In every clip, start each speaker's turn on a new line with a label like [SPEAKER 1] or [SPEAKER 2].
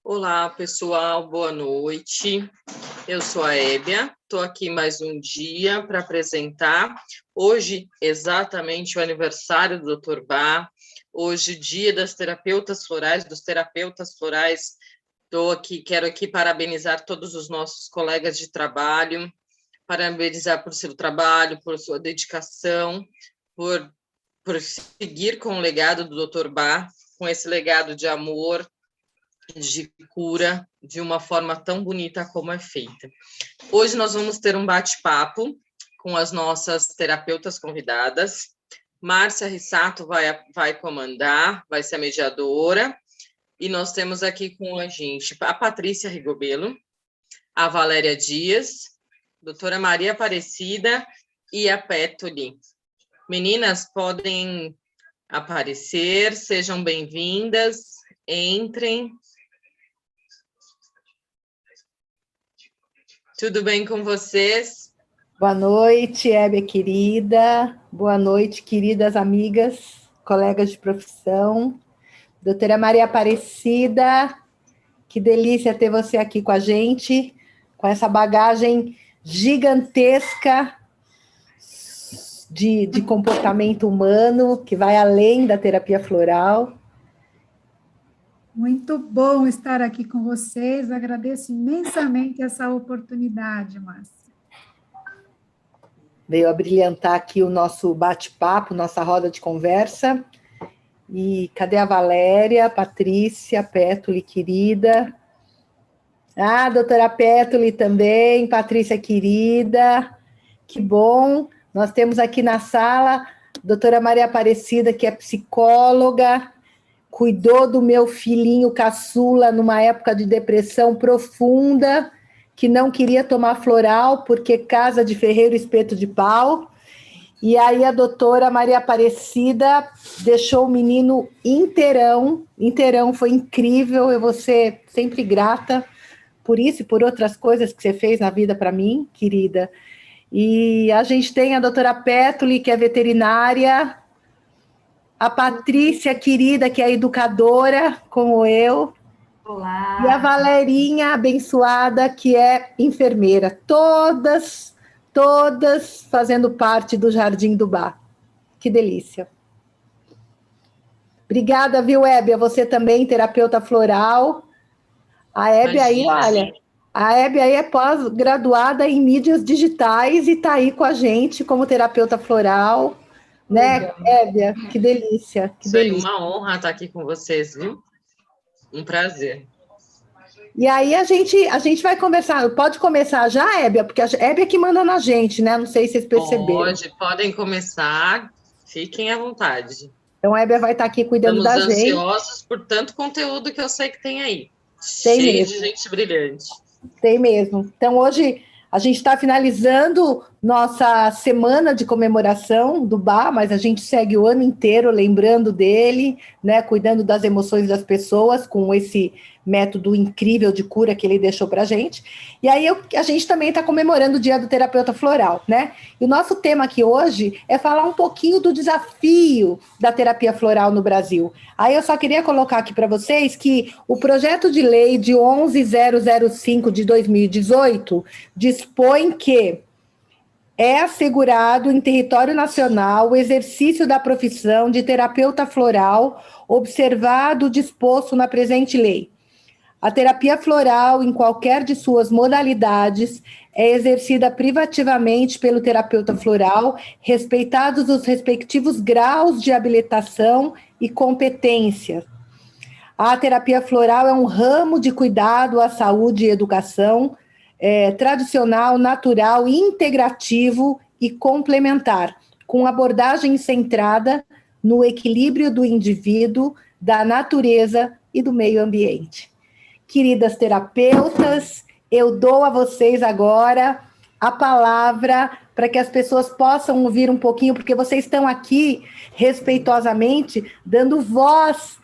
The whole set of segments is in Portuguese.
[SPEAKER 1] Olá, pessoal, boa noite. Eu sou a Hébia, estou aqui mais um dia para apresentar. Hoje, exatamente o aniversário do Dr. Bá, hoje, dia das terapeutas florais, dos terapeutas florais. Quero aqui parabenizar todos os nossos colegas de trabalho, parabenizar por seu trabalho, por sua dedicação, por seguir com o legado do Dr. Bá, com esse legado de amor, de cura, de uma forma tão bonita como é feita. Hoje nós vamos ter um bate-papo com as nossas terapeutas convidadas. Márcia Rissato vai comandar, vai ser a mediadora, e nós temos aqui com a gente a Patrícia Rigobelo, a Valéria Dias, doutora Maria Aparecida e a Pétoli. Meninas, podem aparecer, sejam bem-vindas, entrem. Tudo bem com vocês?
[SPEAKER 2] Boa noite, Hébia querida. Boa noite, queridas amigas, colegas de profissão. Doutora Maria Aparecida, que delícia ter você aqui com a gente, com essa bagagem gigantesca de comportamento humano, que vai além da terapia floral.
[SPEAKER 3] Muito bom estar aqui com vocês, agradeço imensamente essa oportunidade, Márcia.
[SPEAKER 2] Veio a brilhantar aqui o nosso bate-papo, nossa roda de conversa. E cadê a Valéria, Patrícia, Pétoli, querida? Ah, doutora Pétoli também, Patrícia, querida. Que bom. Nós temos aqui na sala a doutora Maria Aparecida, que é psicóloga, cuidou do meu filhinho caçula numa época de depressão profunda, que não queria tomar floral, porque casa de ferreiro, espeto de pau. E aí a doutora Maria Aparecida deixou o menino inteirão, foi incrível, eu vou ser sempre grata por isso e por outras coisas que você fez na vida para mim, querida. E a gente tem a doutora Pétoli, que é veterinária, a Patrícia, querida, que é educadora, como eu.
[SPEAKER 4] Olá.
[SPEAKER 2] E a Valerinha, abençoada, que é enfermeira. Todas fazendo parte do Jardim do Bá. Que delícia. Obrigada, viu, Hébia? Você também, terapeuta floral. A Hébia aí, olha, a Hébia aí é pós-graduada em mídias digitais e está aí com a gente como terapeuta floral. Né, Hébia? Que delícia. Que delícia.
[SPEAKER 1] É uma honra estar aqui com vocês, viu? Um prazer.
[SPEAKER 2] E aí a gente vai conversar. Pode começar já, Hébia? Porque a Hébia é que manda na gente, né? Não sei se vocês perceberam.
[SPEAKER 1] Podem começar. Fiquem à vontade.
[SPEAKER 2] Então a Hébia vai estar aqui cuidando da gente.
[SPEAKER 1] Estamos ansiosos por tanto conteúdo que eu sei que tem aí.
[SPEAKER 2] Tem
[SPEAKER 1] cheio
[SPEAKER 2] mesmo.
[SPEAKER 1] De gente brilhante.
[SPEAKER 2] Tem mesmo. Então hoje a gente está finalizando nossa semana de comemoração do Bá, mas a gente segue o ano inteiro lembrando dele, né, cuidando das emoções das pessoas com esse método incrível de cura que ele deixou para a gente. E aí a gente também está comemorando o Dia do Terapeuta Floral, né? E o nosso tema aqui hoje é falar um pouquinho do desafio da terapia floral no Brasil. Aí eu só queria colocar aqui para vocês que o projeto de lei de 11.005 de 2018 dispõe que é assegurado em território nacional o exercício da profissão de terapeuta floral, observado o disposto na presente lei. A terapia floral, em qualquer de suas modalidades, é exercida privativamente pelo terapeuta floral, respeitados os respectivos graus de habilitação e competência. A terapia floral é um ramo de cuidado à saúde e educação, tradicional, natural, integrativo e complementar, com abordagem centrada no equilíbrio do indivíduo, da natureza e do meio ambiente. Queridas terapeutas, eu dou a vocês agora a palavra para que as pessoas possam ouvir um pouquinho, porque vocês estão aqui, respeitosamente, dando voz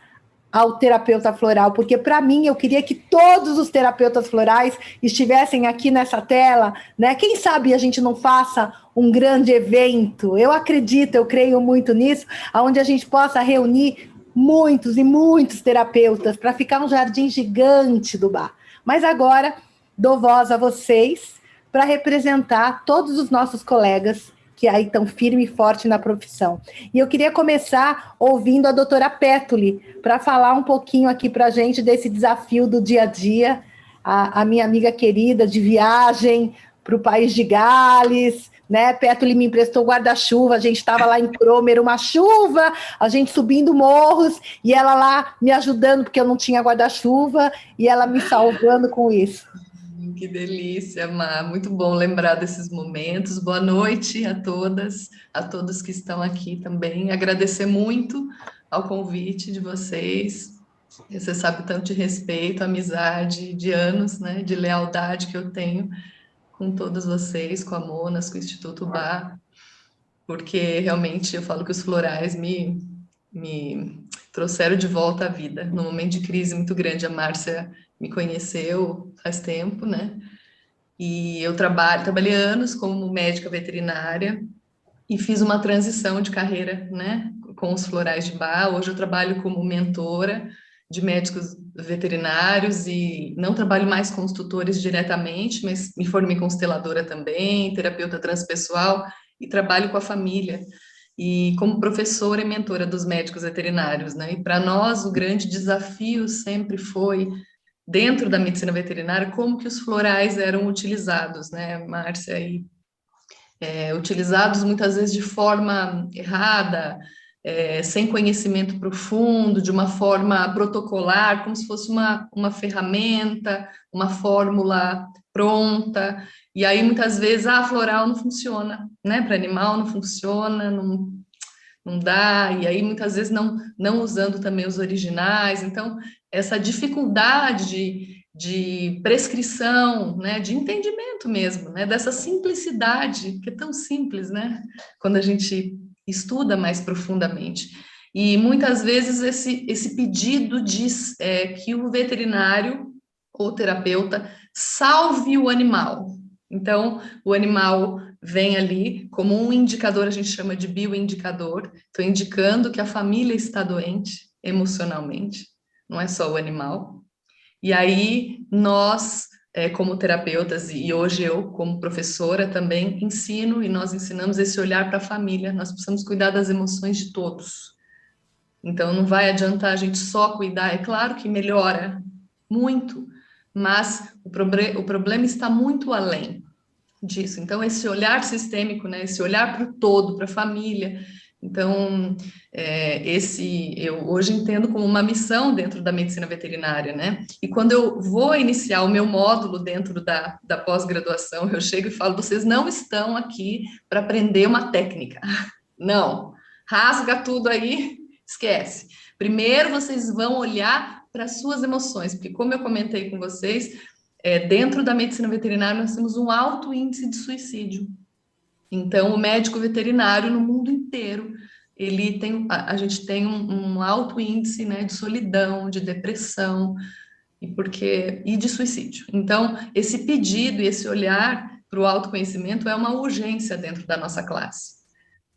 [SPEAKER 2] ao terapeuta floral, porque para mim eu queria que todos os terapeutas florais estivessem aqui nessa tela, né? Quem sabe a gente não faça um grande evento, eu acredito, eu creio muito nisso, onde a gente possa reunir muitos e muitos terapeutas para ficar um jardim gigante do bar. Mas agora dou voz a vocês para representar todos os nossos colegas que aí estão firme e forte na profissão. E eu queria começar ouvindo a doutora Pétuli, para falar um pouquinho aqui para a gente desse desafio do dia a dia, a minha amiga querida de viagem para o país de Gales, né? Pétuli me emprestou guarda-chuva, a gente estava lá em Cromer, uma chuva, a gente subindo morros, e ela lá me ajudando, porque eu não tinha guarda-chuva, e ela me salvando com isso.
[SPEAKER 4] Que delícia, Má. Muito bom lembrar desses momentos. Boa noite a todas, a todos que estão aqui também. Agradecer muito ao convite de vocês. Você sabe tanto de respeito, amizade, de anos, né, de lealdade que eu tenho com todos vocês, com a Monas, com o Instituto Bar, porque realmente eu falo que os florais me trouxeram de volta à vida, num momento de crise muito grande. A Márcia me conheceu faz tempo, né? E eu trabalhei anos como médica veterinária e fiz uma transição de carreira, né? Com os florais de Bar. Hoje eu trabalho como mentora de médicos veterinários e não trabalho mais com os tutores diretamente, mas me formei consteladora também, terapeuta transpessoal e trabalho com a família e como professora e mentora dos médicos veterinários, né? E para nós o grande desafio sempre foi, dentro da medicina veterinária, como que os florais eram utilizados, né, Márcia? E, utilizados muitas vezes de forma errada, sem conhecimento profundo, de uma forma protocolar, como se fosse uma ferramenta, uma fórmula pronta, e aí muitas vezes a floral não funciona, né? Para animal não funciona, não dá, e aí muitas vezes não usando também os originais. Então, essa dificuldade de prescrição, né, de entendimento mesmo, né, dessa simplicidade, que é tão simples, né, quando a gente estuda mais profundamente. E muitas vezes esse pedido diz que o veterinário ou terapeuta salve o animal. Então, o animal vem ali como um indicador, a gente chama de bioindicador, estou indicando que a família está doente emocionalmente, não é só o animal. E aí, nós, como terapeutas, e hoje eu, como professora, também ensino, e nós ensinamos esse olhar para a família, nós precisamos cuidar das emoções de todos. Então, não vai adiantar a gente só cuidar, é claro que melhora muito, mas o problema está muito além disso. Então, esse olhar sistêmico, né, esse olhar para o todo, para a família. Então, eu hoje entendo como uma missão dentro da medicina veterinária, né? E quando eu vou iniciar o meu módulo dentro da pós-graduação, eu chego e falo: vocês não estão aqui para aprender uma técnica. Não. Rasga tudo aí, esquece. Primeiro, vocês vão olhar para as suas emoções, porque, como eu comentei com vocês, dentro da medicina veterinária nós temos um alto índice de suicídio. Então, o médico veterinário no mundo inteiro, a gente tem um alto índice, né, de solidão, de depressão e de suicídio. Então, esse pedido e esse olhar para o autoconhecimento é uma urgência dentro da nossa classe.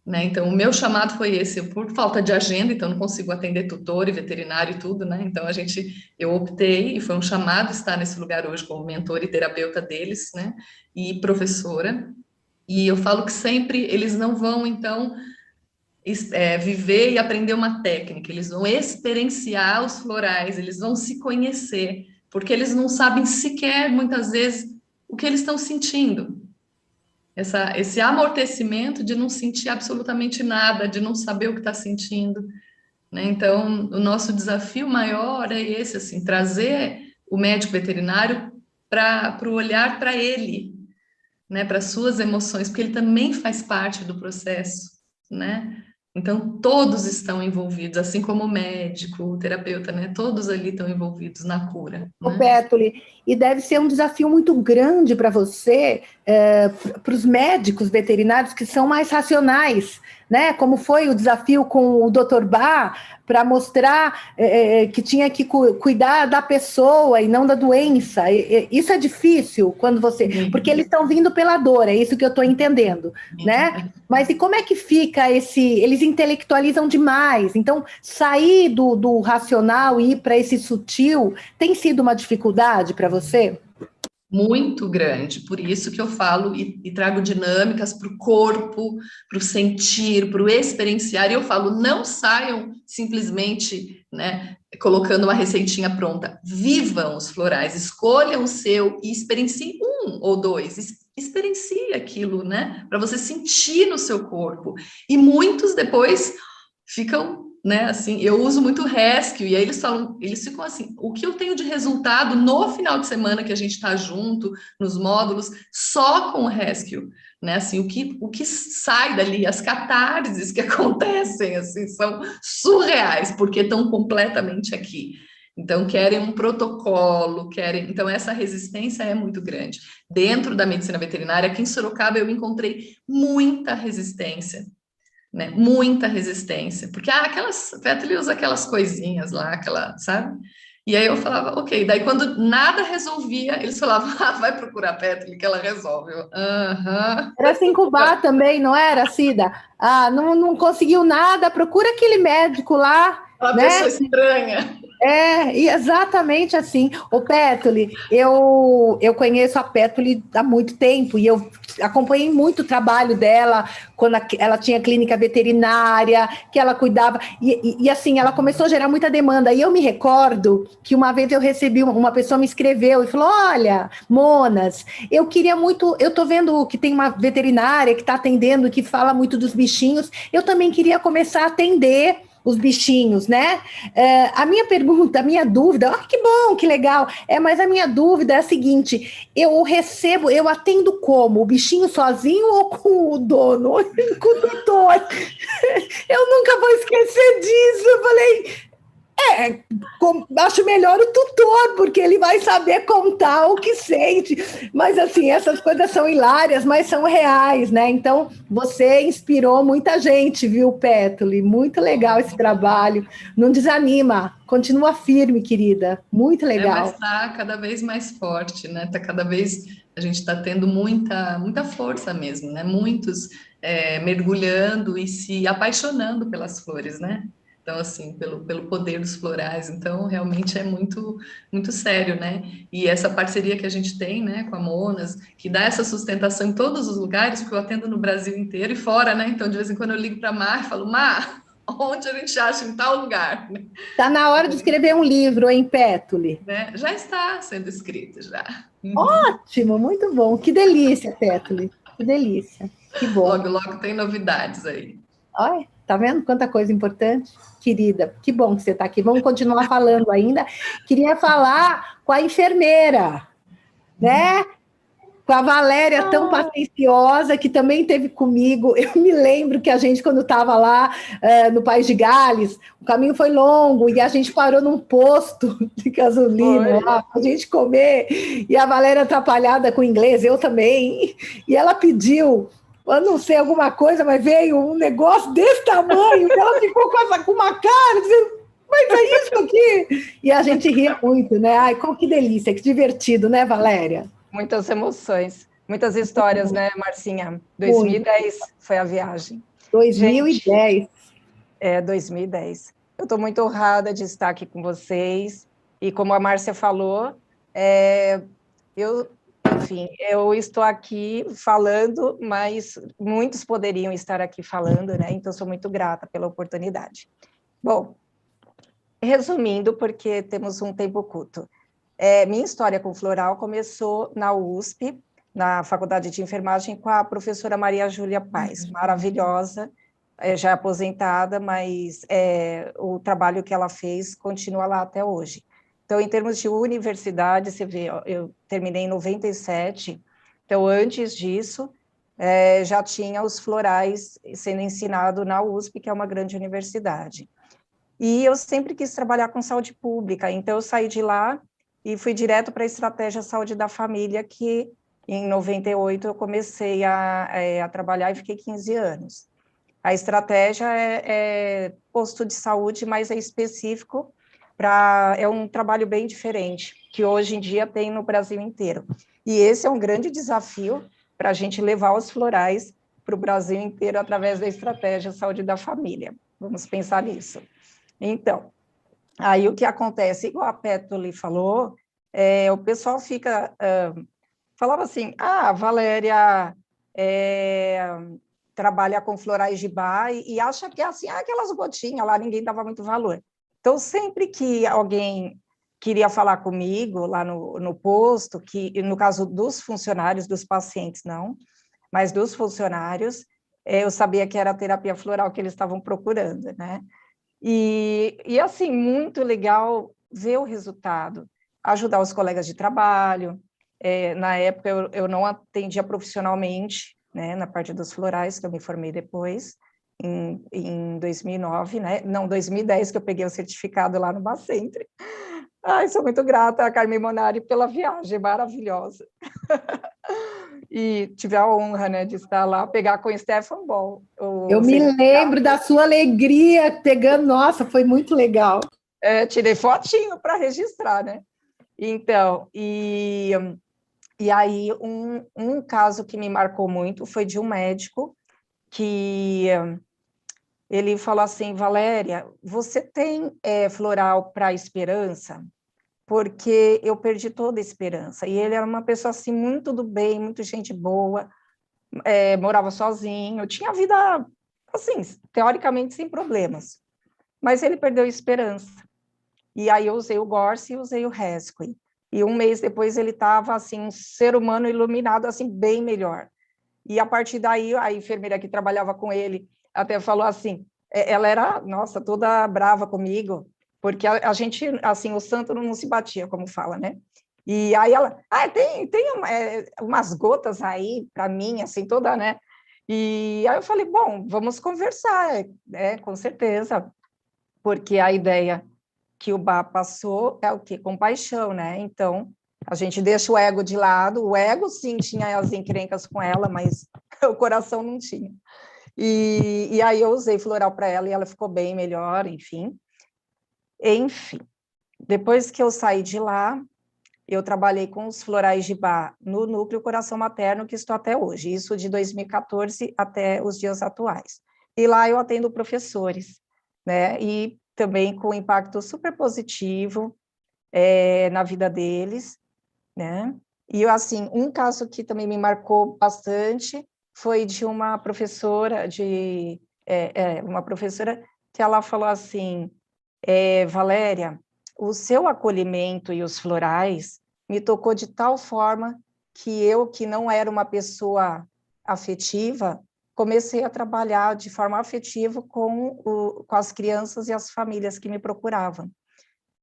[SPEAKER 4] Né? Então, o meu chamado foi esse, por falta de agenda, então não consigo atender tutor e veterinário e tudo, né? Então eu optei, e foi um chamado estar nesse lugar hoje como mentora e terapeuta deles, né? E professora, e eu falo que sempre eles não vão, então, viver e aprender uma técnica, eles vão experienciar os florais, eles vão se conhecer, porque eles não sabem sequer, muitas vezes, o que eles estão sentindo. Esse amortecimento de não sentir absolutamente nada, de não saber o que está sentindo, né? Então, o nosso desafio maior é esse, assim, trazer o médico veterinário para o olhar para ele, né? Para suas emoções, porque ele também faz parte do processo, né? Então, todos estão envolvidos, assim como o médico, o terapeuta, né? Todos ali estão envolvidos na cura.
[SPEAKER 2] Né? Pétuli, e deve ser um desafio muito grande para você para os médicos veterinários que são mais racionais, né? Como foi o desafio com o Dr. Bach, para mostrar que tinha que cuidar da pessoa e não da doença. Isso é difícil quando você... Porque eles estão vindo pela dor, é isso que eu estou entendendo, né? Mas e como é que fica esse... Eles intelectualizam demais, então sair do racional e ir para esse sutil tem sido uma dificuldade para você?
[SPEAKER 4] Muito grande, por isso que eu falo e trago dinâmicas para o corpo, para o sentir, para o experienciar, e eu falo, não saiam simplesmente, né, colocando uma receitinha pronta, vivam os florais, escolham o seu e experienciem um ou dois, experiencie aquilo, né, para você sentir no seu corpo, e muitos depois ficam, né, assim, eu uso muito rescue, e aí eles ficam assim, o que eu tenho de resultado no final de semana que a gente está junto, nos módulos, só com o rescue, né, assim, o que sai dali, as catarses que acontecem, assim, são surreais, porque estão completamente aqui. Então, querem um protocolo, então essa resistência é muito grande. Dentro da medicina veterinária, aqui em Sorocaba, eu encontrei muita resistência, né? Muita resistência, porque Petli usa aquelas coisinhas lá, sabe? E aí eu falava, ok, daí quando nada resolvia, eles falavam, vai procurar a Petli que ela resolve.
[SPEAKER 2] Era assim com o Bach também, não era, Cida? Não conseguiu nada, procura aquele médico lá,
[SPEAKER 4] uma
[SPEAKER 2] né?
[SPEAKER 4] pessoa estranha.
[SPEAKER 2] Exatamente assim. O Petli, eu conheço a Petli há muito tempo e eu acompanhei muito o trabalho dela quando ela tinha clínica veterinária, que ela cuidava, e assim, ela começou a gerar muita demanda. E eu me recordo que uma vez eu recebi, uma pessoa me escreveu e falou, olha, Monas, eu queria muito, eu tô vendo que tem uma veterinária que está atendendo, que fala muito dos bichinhos, eu também queria começar a atender os bichinhos, né? A minha pergunta, a minha dúvida, que bom, que legal, mas a minha dúvida é a seguinte, eu atendo como? O bichinho sozinho ou com o dono? Com o doutor? Eu nunca vou esquecer disso, eu falei... acho melhor o tutor, porque ele vai saber contar o que sente. Mas, assim, essas coisas são hilárias, mas são reais, né? Então, você inspirou muita gente, viu, Petli? Muito legal esse trabalho. Não desanima, continua firme, querida. Muito legal.
[SPEAKER 4] Mas está cada vez mais forte, né? Tá cada vez... A gente está tendo muita força mesmo, né? Muitos mergulhando e se apaixonando pelas flores, né? Então, assim, pelo poder dos florais. Então, realmente é muito, muito sério, né? E essa parceria que a gente tem, né, com a Monas, que dá essa sustentação em todos os lugares, porque eu atendo no Brasil inteiro e fora, né? Então, de vez em quando eu ligo para a Mar e falo, Mar, onde a gente acha em tal lugar?
[SPEAKER 2] Está na hora de escrever um livro, hein, Petli?
[SPEAKER 4] Né? Já está sendo escrito, já.
[SPEAKER 2] Ótimo, muito bom. Que delícia, Petli. Que delícia. Que bom.
[SPEAKER 4] Logo, logo tem novidades aí.
[SPEAKER 2] Olha, tá vendo quanta coisa importante? Querida, que bom que você está aqui. Vamos continuar falando ainda. Queria falar com a enfermeira, né? Com a Valéria, tão pacienciosa, que também esteve comigo. Eu me lembro que a gente, quando estava lá no País de Gales, o caminho foi longo e a gente parou num posto de gasolina lá para a gente comer. E a Valéria atrapalhada com o inglês, eu também. E ela pediu... Eu não sei, alguma coisa, mas veio um negócio desse tamanho, e ela ficou com uma cara, dizendo, mas é isso aqui? E a gente ria muito, né? Ai, que delícia, que divertido, né, Valéria?
[SPEAKER 5] Muitas emoções, muitas histórias, né, Marcinha? 2010 foi a viagem.
[SPEAKER 2] 2010.
[SPEAKER 5] Gente, 2010. Eu estou muito honrada de estar aqui com vocês, e como a Márcia falou, eu estou aqui falando, mas muitos poderiam estar aqui falando, né? Então, sou muito grata pela oportunidade. Bom, resumindo, porque temos um tempo curto. Minha história com floral começou na USP, na Faculdade de Enfermagem, com a professora Maria Júlia Paes, maravilhosa, já aposentada, mas o trabalho que ela fez continua lá até hoje. Então, em termos de universidade, você vê, eu terminei em 97, então, antes disso, já tinha os florais sendo ensinado na USP, que é uma grande universidade. E eu sempre quis trabalhar com saúde pública, então eu saí de lá e fui direto para a estratégia saúde da família, que Em 98, eu comecei a trabalhar e fiquei 15 anos. A estratégia é posto de saúde, mas é específico é um trabalho bem diferente, que hoje em dia tem no Brasil inteiro. E esse é um grande desafio para a gente levar os florais para o Brasil inteiro através da estratégia Saúde da Família. Vamos pensar nisso. Então, aí o que acontece, igual a Pétoli falou, o pessoal falava assim, Valéria trabalha com florais de bar e acha que é assim, aquelas gotinhas lá, ninguém dava muito valor. Então, sempre que alguém queria falar comigo lá no posto, que no caso dos funcionários, dos pacientes não, mas dos funcionários, eu sabia que era a terapia floral que eles estavam procurando, né? E assim, muito legal ver o resultado, ajudar os colegas de trabalho. Na época, eu não atendia profissionalmente, né, na parte dos florais, que eu me formei depois, em 2009, né? Não, 2010, que eu peguei o certificado lá no Bacentri. Ai, sou muito grata a Carmen Monari pela viagem maravilhosa. E tive a honra, né, de estar lá, pegar com o Stefan Ball.
[SPEAKER 2] Eu me lembro da sua alegria pegando, nossa, foi muito legal.
[SPEAKER 5] Tirei fotinho para registrar, né? Então, e aí um caso que me marcou muito foi de um médico que ele falou assim, Valéria, você tem floral para esperança? Porque eu perdi toda a esperança. E ele era uma pessoa assim muito do bem, muito gente boa, morava sozinho, tinha vida assim, teoricamente sem problemas. Mas ele perdeu a esperança. E aí eu usei o Gorse e usei o Rescue. E um mês depois ele estava assim, um ser humano iluminado, assim, bem melhor. E a partir daí, a enfermeira que trabalhava com ele até falou assim, ela era, nossa, toda brava comigo, porque a gente, assim, o santo não se batia, como fala, né? E aí ela, tem umas gotas aí para mim, assim, toda, né? E aí eu falei, bom, vamos conversar, com certeza, porque a ideia que o Bá passou é o quê? Compaixão, né? Então, a gente deixa o ego de lado. O ego, sim, tinha as encrencas com ela, mas o coração não tinha. E aí eu usei floral para ela e ela ficou bem melhor, enfim. Enfim, depois que eu saí de lá, eu trabalhei com os florais de Bá no Núcleo Coração Materno, que estou até hoje, isso de 2014 até os dias atuais. E lá eu atendo professores, né? E também com impacto super positivo na vida deles, né? E, assim, um caso que também me marcou bastante foi de uma professora, uma professora que ela falou assim, Valéria, o seu acolhimento e os florais me tocou de tal forma que eu, que não era uma pessoa afetiva, comecei a trabalhar de forma afetiva com as crianças e as famílias que me procuravam.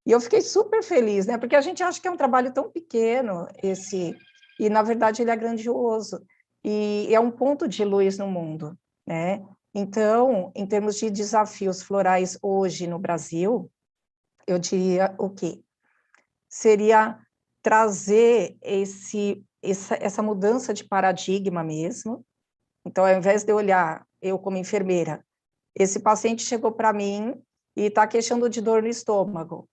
[SPEAKER 5] E eu fiquei super feliz, né? Porque a gente acha que é um trabalho tão pequeno, e na verdade ele é grandioso, e é um ponto de luz no mundo, né? Então, em termos de desafios florais hoje no Brasil, eu diria o quê? Seria trazer essa mudança de paradigma mesmo. Então, ao invés de eu olhar, eu como enfermeira, esse paciente chegou para mim e está queixando de dor no estômago.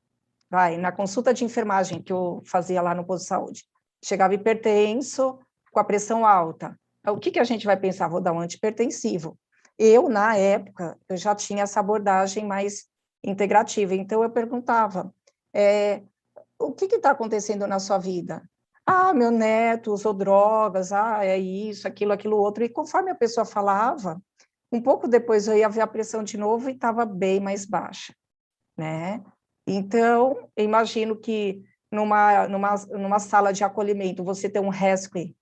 [SPEAKER 5] Na consulta de enfermagem que eu fazia lá no posto de saúde, chegava hipertenso, com a pressão alta. O que a gente vai pensar? Vou dar um antihipertensivo. Eu, na época, eu já tinha essa abordagem mais integrativa, então eu perguntava, o que está acontecendo na sua vida? Meu neto usou drogas, é isso, aquilo outro, e conforme a pessoa falava, um pouco depois eu ia ver a pressão de novo e estava bem mais baixa, né? Então, eu imagino que numa sala de acolhimento, você ter um rescue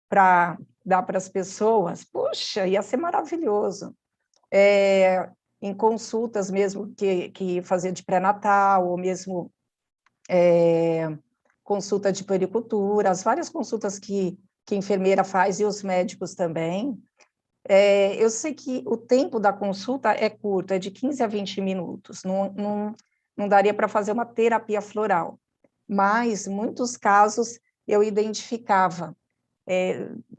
[SPEAKER 5] para dar para as pessoas, puxa, ia ser maravilhoso. Em consultas mesmo que fazia de pré-natal, ou mesmo consulta de puericultura, as várias consultas que a enfermeira faz e os médicos também. Eu sei que o tempo da consulta é curto, é de 15 a 20 minutos, não daria para fazer uma terapia floral, mas, em muitos casos, eu identificava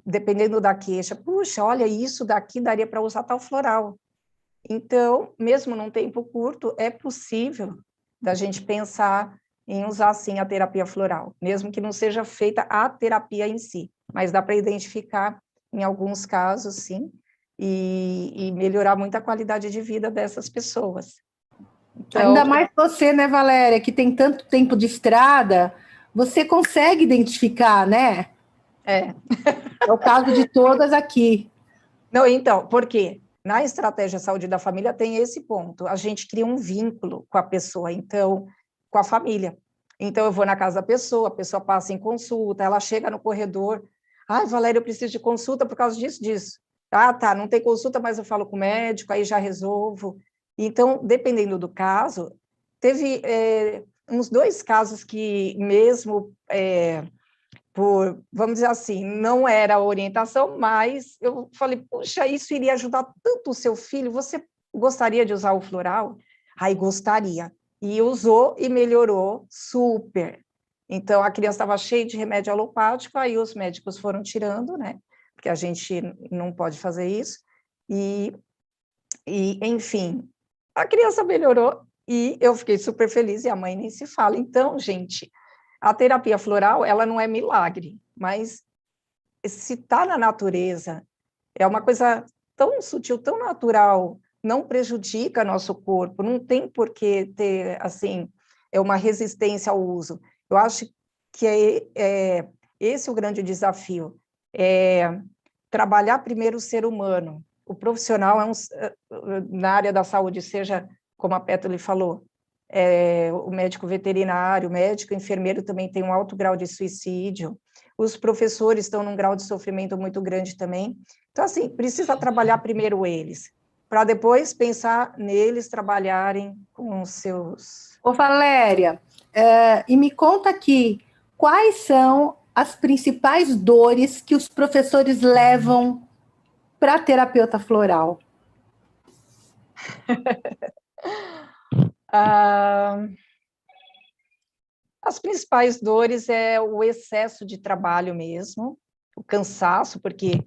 [SPEAKER 5] dependendo da queixa, puxa, olha, isso daqui daria para usar tal floral. Então, mesmo num tempo curto, é possível da gente pensar em usar, sim, a terapia floral, mesmo que não seja feita a terapia em si, mas dá para identificar, em alguns casos, sim, e melhorar muito a qualidade de vida dessas pessoas. Então,
[SPEAKER 2] ainda mais você, né, Valéria, que tem tanto tempo de estrada, você consegue identificar, né?
[SPEAKER 5] É
[SPEAKER 2] o caso de todas aqui.
[SPEAKER 5] Não, então, por quê? Na estratégia saúde da família tem esse ponto, a gente cria um vínculo com a pessoa, então, com a família. Então, eu vou na casa da pessoa, a pessoa passa em consulta, ela chega no corredor, ai, Valéria, eu preciso de consulta por causa disso. Ah, tá, não tem consulta, mas eu falo com o médico, aí já resolvo. Então, dependendo do caso, teve uns 2 casos que mesmo vamos dizer assim, não era a orientação, mas eu falei, puxa, isso iria ajudar tanto o seu filho, você gostaria de usar o floral? Aí gostaria. E usou e melhorou super. Então, a criança estava cheia de remédio alopático, aí os médicos foram tirando, né? Porque a gente não pode fazer isso. E enfim, a criança melhorou e eu fiquei super feliz e a mãe nem se fala. Então, gente, a terapia floral, ela não é milagre, mas se está na natureza, é uma coisa tão sutil, tão natural, não prejudica nosso corpo, não tem por que ter, assim, uma resistência ao uso. Eu acho que esse o grande desafio, trabalhar primeiro o ser humano. O profissional na área da saúde, seja como a Pétale falou, o médico veterinário, o médico enfermeiro também tem um alto grau de suicídio, os professores estão num grau de sofrimento muito grande também. Então, assim, precisa trabalhar primeiro eles, para depois pensar neles trabalharem com os seus...
[SPEAKER 2] Ô, Valéria, e me conta aqui, quais são as principais dores que os professores levam para a terapeuta floral?
[SPEAKER 5] As principais dores é o excesso de trabalho mesmo, o cansaço, porque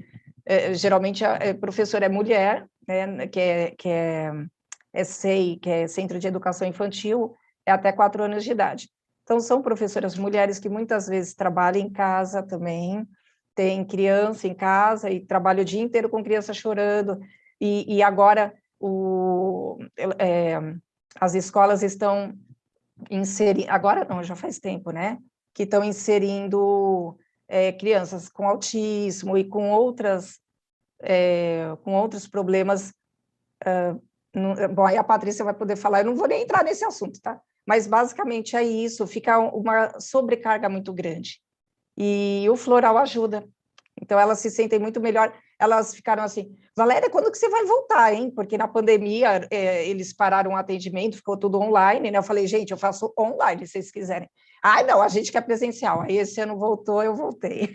[SPEAKER 5] geralmente a professora é mulher, né, que é SEI, que é Centro de Educação Infantil, é até 4 anos de idade. Então, são professoras mulheres que muitas vezes trabalham em casa também, tem criança em casa e trabalham o dia inteiro com criança chorando, e agora as escolas estão inserindo, agora não, já faz tempo, né, que estão inserindo crianças com autismo e com outros problemas. Bom, aí a Patrícia vai poder falar, eu não vou nem entrar nesse assunto, tá? Mas basicamente é isso, fica uma sobrecarga muito grande. E o floral ajuda. Então, elas se sentem muito melhor. Elas ficaram assim, Valéria, quando que você vai voltar, hein? Porque na pandemia eles pararam o atendimento, ficou tudo online, né? Eu falei, gente, eu faço online, se vocês quiserem. Ai, não, a gente quer presencial. Aí esse ano voltou, eu voltei.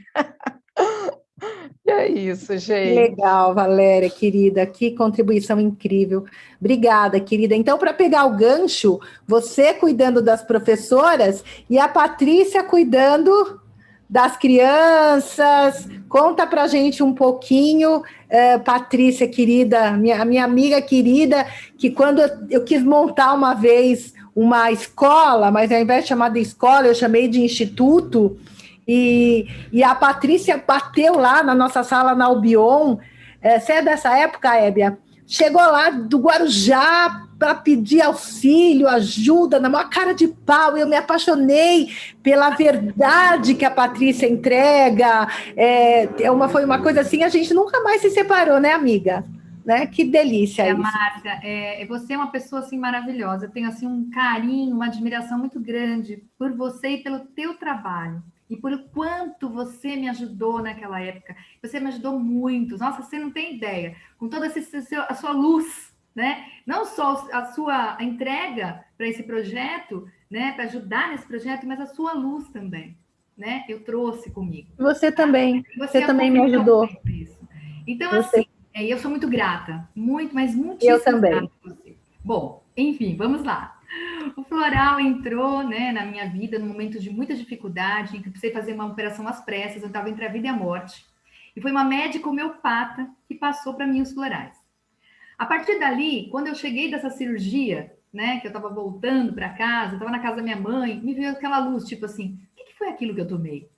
[SPEAKER 5] E é isso, gente.
[SPEAKER 2] Legal, Valéria, querida, que contribuição incrível. Obrigada, querida. Então, para pegar o gancho, você cuidando das professoras e a Patrícia cuidando das crianças. Conta para a gente um pouquinho, Patrícia, querida, a minha amiga querida, que quando eu quis montar uma vez uma escola, mas ao invés de chamar de escola, eu chamei de instituto. E a Patrícia bateu lá na nossa sala na Albion. Você é dessa época, Hébia? Chegou lá do Guarujá para pedir auxílio, ajuda, na maior cara de pau. Eu me apaixonei pela verdade que a Patrícia entrega. Foi uma coisa assim, a gente nunca mais se separou, né, amiga? Né? Que delícia isso.
[SPEAKER 6] Márcia, você é uma pessoa assim maravilhosa. Eu tenho assim um carinho, uma admiração muito grande por você e pelo teu trabalho. E por quanto você me ajudou naquela época. Você me ajudou muito. Nossa, você não tem ideia. Com toda a sua luz, né? Não só a sua entrega para esse projeto, né? Para ajudar nesse projeto, mas a sua luz também, né? Eu trouxe comigo.
[SPEAKER 2] Você também. Você também me ajudou.
[SPEAKER 6] Isso. Então, assim, eu sou muito grata. Muito, mas muitíssimo
[SPEAKER 2] eu também.
[SPEAKER 6] grata a você. Bom, enfim, vamos lá. O floral entrou, né, na minha vida num momento de muita dificuldade, em que eu precisei fazer uma operação às pressas, eu estava entre a vida e a morte. E foi uma médica homeopata que passou para mim os florais. A partir dali, quando eu cheguei dessa cirurgia, né, que eu estava voltando para casa, estava na casa da minha mãe, me veio aquela luz, tipo assim, o que foi aquilo que eu tomei?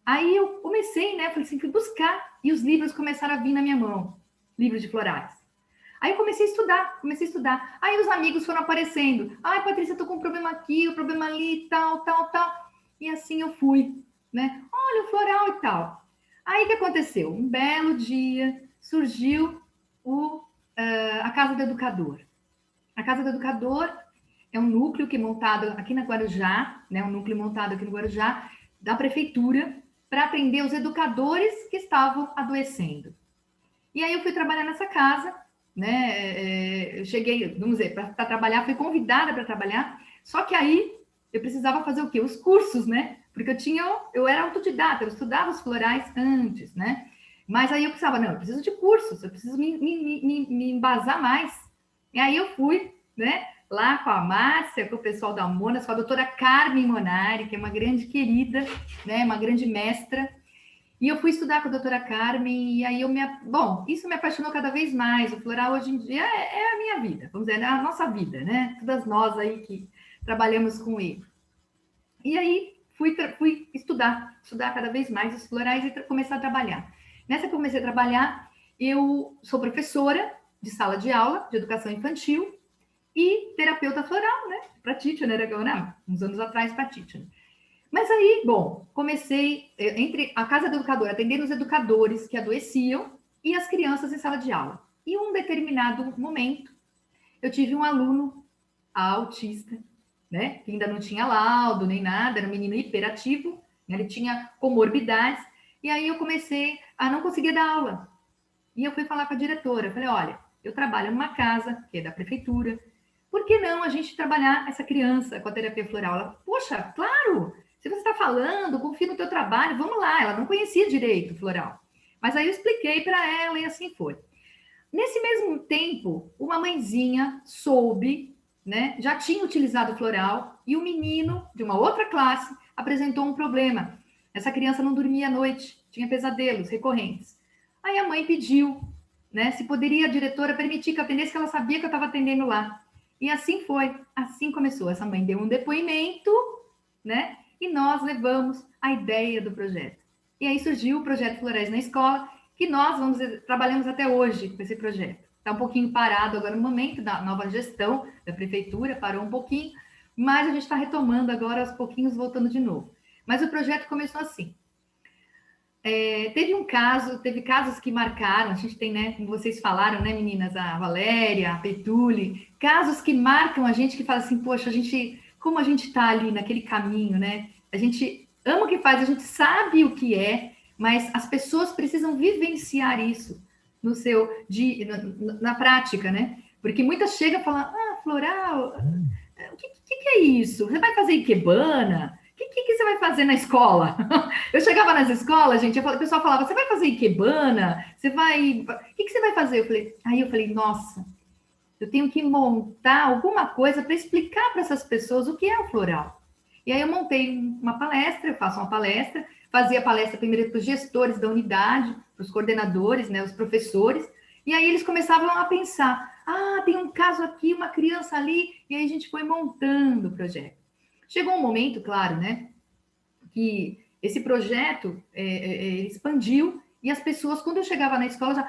[SPEAKER 6] Aí eu comecei, né, falei assim, fui buscar, e os livros começaram a vir na minha mão, livros de florais. Aí eu comecei a estudar. Aí os amigos foram aparecendo. Ai, Patrícia, eu tô com um problema aqui, um problema ali, tal. E assim eu fui, né? Olha o floral e tal. Aí o que aconteceu? Um belo dia surgiu a Casa do Educador. A Casa do Educador é um núcleo que é montado aqui na Guarujá, né? Um núcleo montado aqui no Guarujá, da prefeitura, para atender os educadores que estavam adoecendo. E aí eu fui trabalhar nessa casa, né? Eu cheguei, vamos dizer, para trabalhar, fui convidada para trabalhar, só que aí eu precisava fazer o quê? Os cursos, né? Porque eu era autodidata, eu estudava os florais antes, né? Mas aí eu pensava, não, eu preciso de cursos, eu preciso me embasar mais. E aí eu fui, né? Lá com a Márcia, com o pessoal da Monas, com a doutora Carmen Monari, que é uma grande querida, né? Uma grande mestra. E eu fui estudar com a doutora Carmen, e aí bom, isso me apaixonou cada vez mais. O floral hoje em dia é a minha vida, vamos dizer, é a nossa vida, né? Todas nós aí que trabalhamos com ele. E aí fui estudar cada vez mais os florais e começar a trabalhar. Nessa que eu comecei a trabalhar, eu sou professora de sala de aula de educação infantil e terapeuta floral, né? Practitioner, uns anos atrás, practitioner. Mas aí, bom, comecei entre a casa do educador, atendendo os educadores que adoeciam e as crianças em sala de aula. E em um determinado momento, eu tive um aluno autista, né? Que ainda não tinha laudo nem nada, era um menino hiperativo, né? Ele tinha comorbidades. E aí eu comecei a não conseguir dar aula. E eu fui falar com a diretora, eu falei, olha, eu trabalho numa casa, que é da prefeitura, por que não a gente trabalhar essa criança com a terapia floral? Ela, poxa, claro! Se você está falando, confio no teu trabalho, vamos lá. Ela não conhecia direito floral. Mas aí eu expliquei para ela e assim foi. Nesse mesmo tempo, uma mãezinha soube, né? Já tinha utilizado floral e o menino de uma outra classe apresentou um problema. Essa criança não dormia à noite, tinha pesadelos recorrentes. Aí a mãe pediu, né? Se poderia a diretora permitir que eu atendesse, que ela sabia que eu estava atendendo lá. E assim foi, assim começou. Essa mãe deu um depoimento, né? E nós levamos a ideia do projeto. E aí surgiu o projeto Florais na Escola, que nós trabalhamos até hoje com esse projeto. Está um pouquinho parado agora no momento da nova gestão da prefeitura, parou um pouquinho, mas a gente está retomando agora aos pouquinhos, voltando de novo. Mas o projeto começou assim. Teve casos que marcaram, a gente tem, né, como vocês falaram, né, meninas, a Valéria, a Petule, casos que marcam a gente, que fala assim, poxa, como a gente está ali naquele caminho, né? A gente ama o que faz, a gente sabe o que é, mas as pessoas precisam vivenciar isso na prática, né? Porque muitas chegam e falam, floral, o que é isso? Você vai fazer ikebana? O que você vai fazer na escola? Eu chegava nas escolas, gente, o pessoal falava, você vai fazer ikebana? O que você vai fazer? Aí eu falei, nossa, eu tenho que montar alguma coisa para explicar para essas pessoas o que é o floral. E aí eu montei uma palestra, eu faço uma palestra, fazia palestra primeiro para os gestores da unidade, para os coordenadores, né, os professores, e aí eles começavam a pensar, tem um caso aqui, uma criança ali, e aí a gente foi montando o projeto. Chegou um momento, claro, né, que esse projeto expandiu, e as pessoas, quando eu chegava na escola, já,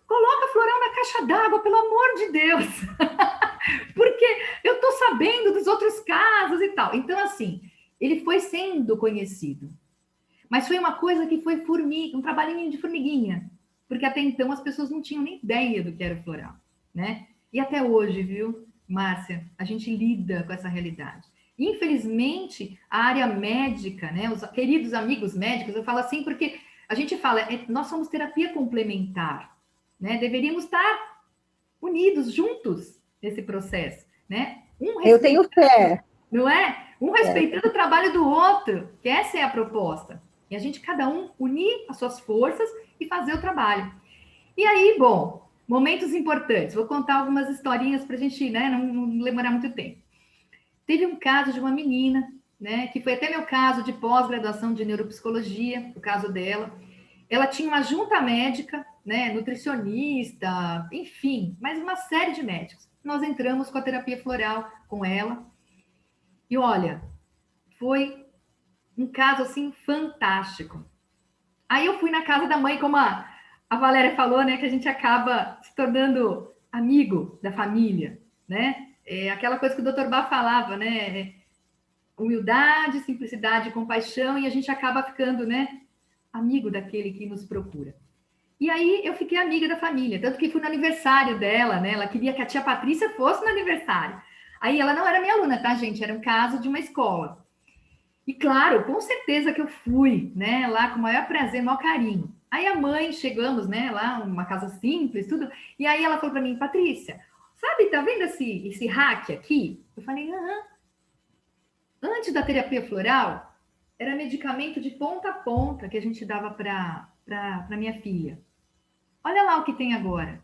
[SPEAKER 6] coloca floral na caixa d'água, pelo amor de Deus! Porque eu estou sabendo dos outros casos e tal. Então, assim, ele foi sendo conhecido. Mas foi uma coisa que foi um trabalhinho de formiguinha. Porque até então as pessoas não tinham nem ideia do que era o floral, né? E até hoje, viu, Márcia, a gente lida com essa realidade. Infelizmente, a área médica, né, os queridos amigos médicos, eu falo assim porque a gente fala, nós somos terapia complementar, né? Deveríamos estar unidos, juntos, nesse processo, né?
[SPEAKER 2] Eu tenho fé.
[SPEAKER 6] Não é? Um respeitando o trabalho do outro, que essa é a proposta. E a gente, cada um, unir as suas forças e fazer o trabalho. E aí, bom, Momentos importantes. Vou contar algumas historinhas para a gente, né, não demorar muito tempo. Teve um caso de uma menina, né, que foi até meu caso de pós-graduação de neuropsicologia, o caso dela. Ela tinha uma junta médica, né, nutricionista, enfim, mais uma série de médicos. Nós entramos com a terapia floral com ela. E olha, foi um caso assim fantástico. Aí eu fui na casa da mãe, como a Valéria falou, né, que a gente acaba se tornando amigo da família, né? É aquela coisa que o Dr. Bá falava, né? Humildade, simplicidade, compaixão, e a gente acaba ficando, né, amigo daquele que nos procura. E aí eu fiquei amiga da família, tanto que fui no aniversário dela, né? Ela queria que a tia Patrícia fosse no aniversário. Aí ela não era minha aluna, tá, gente? Era um caso de uma escola. E claro, com certeza que eu fui, né, lá com o maior prazer, maior carinho. Aí a mãe, chegamos, né, lá, uma casa simples, tudo, e aí ela falou para mim, Patrícia, sabe, tá vendo esse rack aqui? Eu falei, antes da terapia floral, era medicamento de ponta a ponta que a gente dava para minha filha. Olha lá o que tem agora.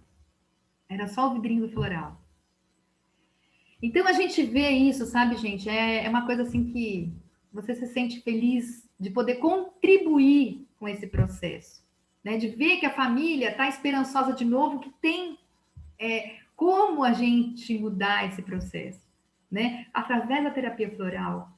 [SPEAKER 6] Era só o vidrinho do floral. Então a gente vê isso, sabe, gente? É uma coisa assim que você se sente feliz de poder contribuir com esse processo, né? De ver que a família está esperançosa de novo, que tem como a gente mudar esse processo, né? Através da terapia floral,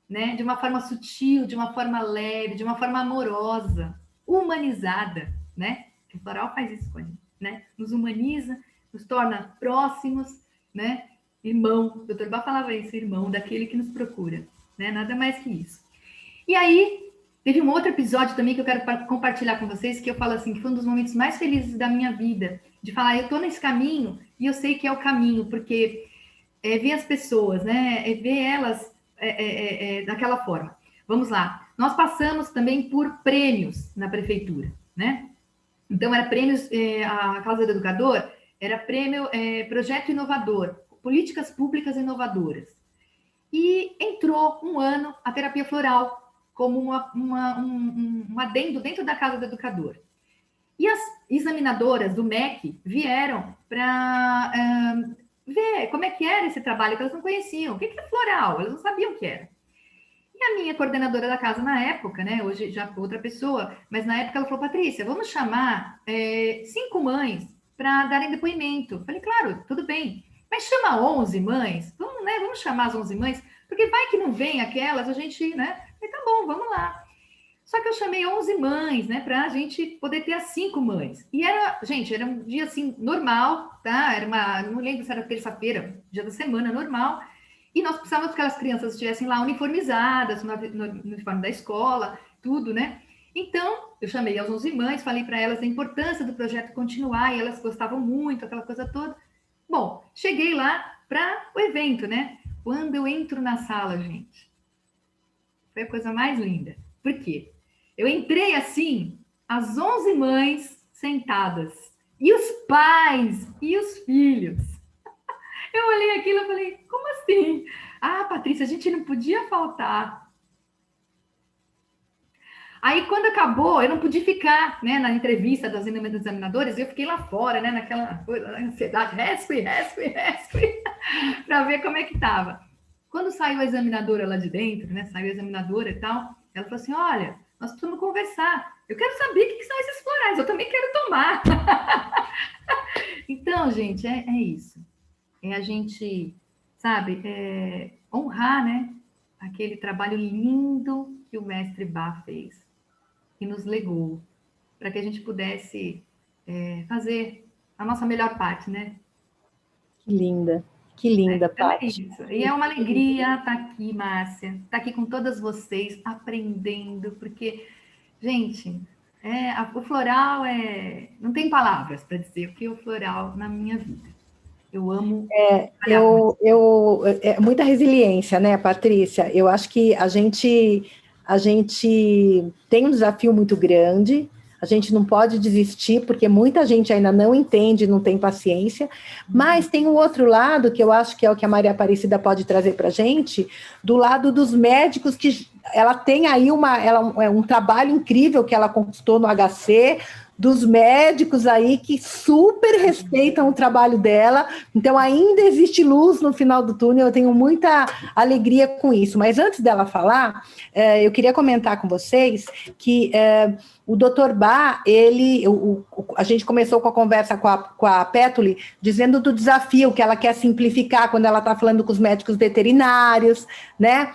[SPEAKER 6] né? De uma forma sutil, de uma forma leve, de uma forma amorosa, humanizada, né? O floral faz isso com a gente, né? Nos humaniza, nos torna próximos, né? Irmão, o Dr. Bá falava isso, irmão, daquele que nos procura, né? Nada mais que isso. E aí, teve um outro episódio também que eu quero compartilhar com vocês, que eu falo assim, que foi um dos momentos mais felizes da minha vida, de falar, eu tô nesse caminho e eu sei que é o caminho, porque ver as pessoas, né? Ver elas daquela forma. Vamos lá. Nós passamos também por prêmios na prefeitura, né? Então, era prêmios, a Casa do Educador era prêmio Projeto Inovador, Políticas Públicas Inovadoras. E entrou um ano a terapia floral como um adendo dentro da Casa do Educador. E as examinadoras do MEC vieram para ver como é que era esse trabalho, que elas não conheciam. O que é floral? Elas não sabiam o que era. E a minha coordenadora da casa na época, né, hoje já outra pessoa, mas na época ela falou, Patrícia, vamos chamar 5 mães para darem depoimento. Falei, claro, tudo bem. Mas chama 11 mães, vamos chamar as 11 mães, porque vai que não vem aquelas, a gente, né? Falei, tá bom, vamos lá. Só que eu chamei 11 mães, né, para a gente poder ter as 5 mães. E era um dia assim, normal, tá? Não lembro se era terça-feira, dia da semana, normal. E nós precisávamos que aquelas crianças estivessem lá uniformizadas, no uniforme da escola, tudo, né? Então, eu chamei as 11 mães, falei para elas a importância do projeto continuar, e elas gostavam muito, aquela coisa toda. Bom, cheguei lá para o evento, né? Quando eu entro na sala, gente, foi a coisa mais linda. Por quê? Eu entrei assim, as 11 mães sentadas, e os pais e os filhos. Eu olhei aquilo e falei, como assim? Ah, Patrícia, a gente não podia faltar. Aí, quando acabou, eu não pude ficar, né, na entrevista dos examinadores, eu fiquei lá fora, né, naquela ansiedade, respe, para ver como é que estava. Quando saiu a examinadora lá de dentro, né, saiu a examinadora e tal, ela falou assim, olha, nós precisamos conversar. Eu quero saber o que são esses florais, eu também quero tomar. Então, gente, é isso. A gente, sabe, honrar, né, aquele trabalho lindo que o mestre Bá fez, que nos legou, para que a gente pudesse fazer a nossa melhor parte, né?
[SPEAKER 2] Que linda, Paty.
[SPEAKER 6] Isso. E é uma alegria estar aqui, Márcia, estar aqui com todas vocês, aprendendo, porque, gente, o floral não tem palavras para dizer o que é o floral na minha vida. Eu amo.
[SPEAKER 2] É muita resiliência, né, Patrícia? Eu acho que a gente tem um desafio muito grande, a gente não pode desistir, porque muita gente ainda não entende, não tem paciência, mas tem o outro lado, que eu acho que é o que a Maria Aparecida pode trazer para a gente, do lado dos médicos, que ela tem aí um trabalho incrível que ela conquistou no HC, dos médicos aí que super respeitam o trabalho dela. Então, ainda existe luz no final do túnel, eu tenho muita alegria com isso. Mas antes dela falar, eu queria comentar com vocês que o Dr. Bá, a gente começou com a conversa com a Pétuli, dizendo do desafio que ela quer simplificar quando ela está falando com os médicos veterinários, né?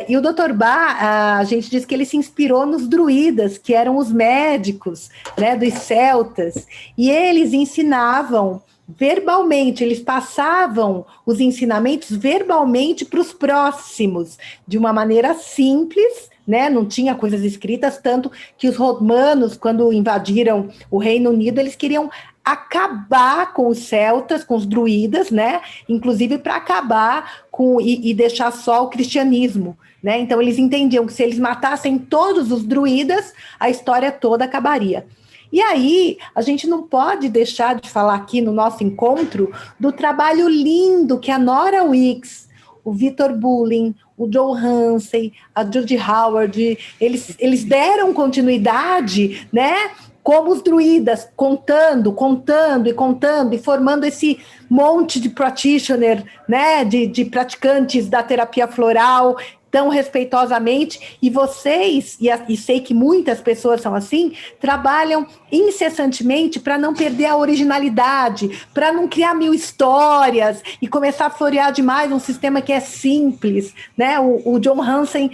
[SPEAKER 2] E o Dr. Bá, a gente diz que ele se inspirou nos druidas, que eram os médicos, né, dos celtas, e eles ensinavam verbalmente, eles passavam os ensinamentos verbalmente para os próximos, de uma maneira simples, né? Não tinha coisas escritas, tanto que os romanos, quando invadiram o Reino Unido, eles queriam acabar com os celtas, com os druidas, né? Inclusive para acabar com e deixar só o cristianismo, né? Então eles entendiam que se eles matassem todos os druidas, a história toda acabaria. E aí, a gente não pode deixar de falar aqui no nosso encontro do trabalho lindo que a Nora Wicks, o Victor Bullen, o Joe Hansen, a Judy Howard, eles deram continuidade, né? Como os druidas, contando e formando esse monte de practitioner, né? De praticantes da terapia floral, tão respeitosamente, e vocês, e sei que muitas pessoas são assim, trabalham incessantemente para não perder a originalidade, para não criar mil histórias e começar a florear demais um sistema que é simples, né? O John Hansen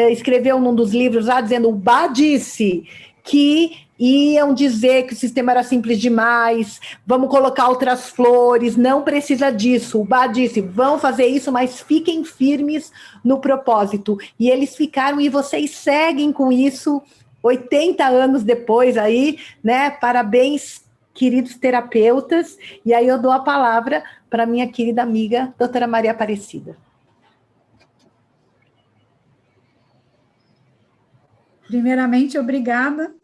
[SPEAKER 2] escreveu num dos livros lá, dizendo, o Bá disse que iam dizer que o sistema era simples demais, vamos colocar outras flores, não precisa disso. O Bá disse, vão fazer isso, mas fiquem firmes no propósito. E eles ficaram, e vocês seguem com isso 80 anos depois aí, né? Parabéns, queridos terapeutas. E aí eu dou a palavra para minha querida amiga, doutora Maria Aparecida.
[SPEAKER 3] Primeiramente, obrigada,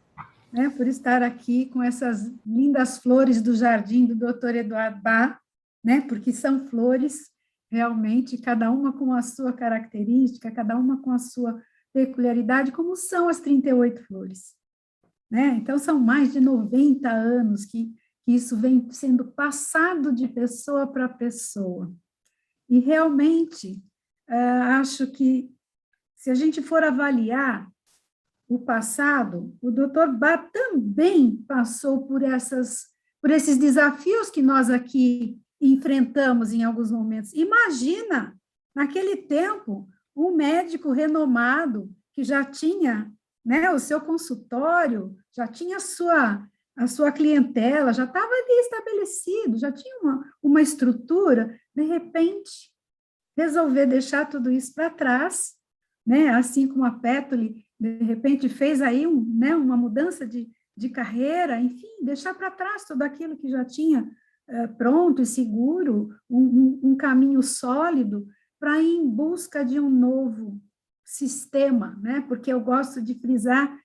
[SPEAKER 3] né, por estar aqui com essas lindas flores do jardim do Dr. Eduardo Bá, né, porque são flores, realmente, cada uma com a sua característica, cada uma com a sua peculiaridade, como são as 38 flores. Né? Então, são mais de 90 anos que isso vem sendo passado de pessoa para pessoa. E, realmente, acho que, se a gente for avaliar o passado, o Dr. Bá também passou por esses desafios que nós aqui enfrentamos em alguns momentos. Imagina, naquele tempo, um médico renomado que já tinha, né, o seu consultório, já tinha a sua clientela, já estava ali estabelecido, já tinha uma estrutura, de repente, resolver deixar tudo isso para trás, né, assim como a Pétuli, de repente, fez aí uma mudança de carreira, enfim, deixar para trás tudo aquilo que já tinha pronto e seguro, um caminho sólido, para ir em busca de um novo sistema, né? Porque eu gosto de frisar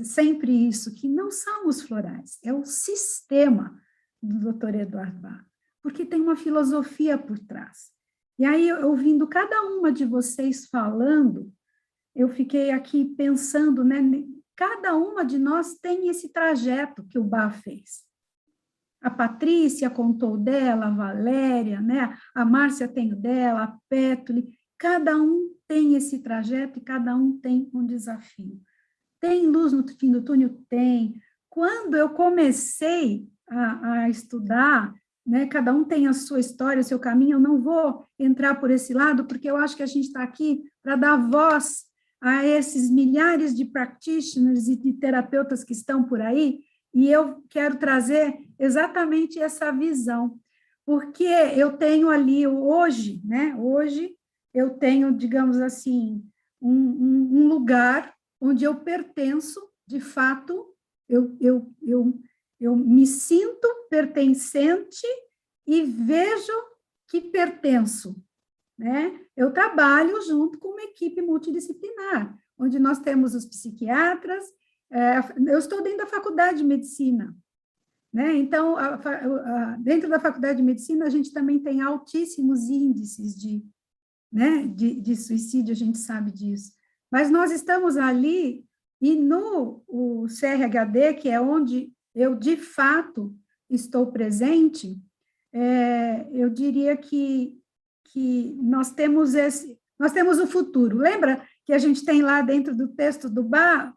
[SPEAKER 3] sempre isso, que não são os florais, é o sistema do Dr. Eduardo Bá, porque tem uma filosofia por trás. E aí, ouvindo cada uma de vocês falando, eu fiquei aqui pensando, né? Cada uma de nós tem esse trajeto que o Bá fez. A Patrícia contou dela, a Valéria, né? A Márcia tem o dela, a Pétuli, cada um tem esse trajeto e cada um tem um desafio. Tem luz no fim do túnel? Tem. Quando eu comecei a estudar, né, cada um tem a sua história, o seu caminho, eu não vou entrar por esse lado, porque eu acho que a gente está aqui para dar voz a esses milhares de practitioners e de terapeutas que estão por aí, e eu quero trazer exatamente essa visão, porque eu tenho ali hoje, né? Hoje eu tenho, digamos assim, um lugar onde eu pertenço, de fato, eu me sinto pertencente e vejo que pertenço, né? Eu trabalho junto com uma equipe multidisciplinar, onde nós temos os psiquiatras, eu estou dentro da faculdade de medicina, né? Então, dentro da faculdade de medicina, a gente também tem altíssimos índices de suicídio, a gente sabe disso, mas nós estamos ali E no o CRHD, que é onde eu, de fato, estou presente, eu diria que nós temos o futuro. Lembra que a gente tem lá dentro do texto do BA,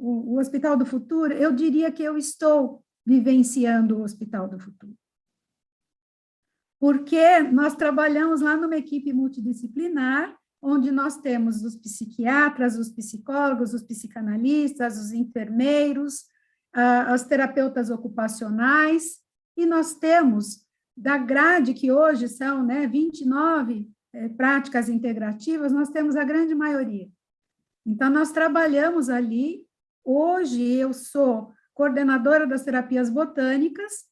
[SPEAKER 3] o Hospital do Futuro? Eu diria que eu estou vivenciando o Hospital do Futuro. Porque nós trabalhamos lá numa equipe multidisciplinar, onde nós temos os psiquiatras, os psicólogos, os psicanalistas, os enfermeiros, as terapeutas ocupacionais, e nós temos, da grade, que hoje são, né, 29 práticas integrativas, nós temos a grande maioria. Então, nós trabalhamos ali. Hoje, eu sou coordenadora das terapias botânicas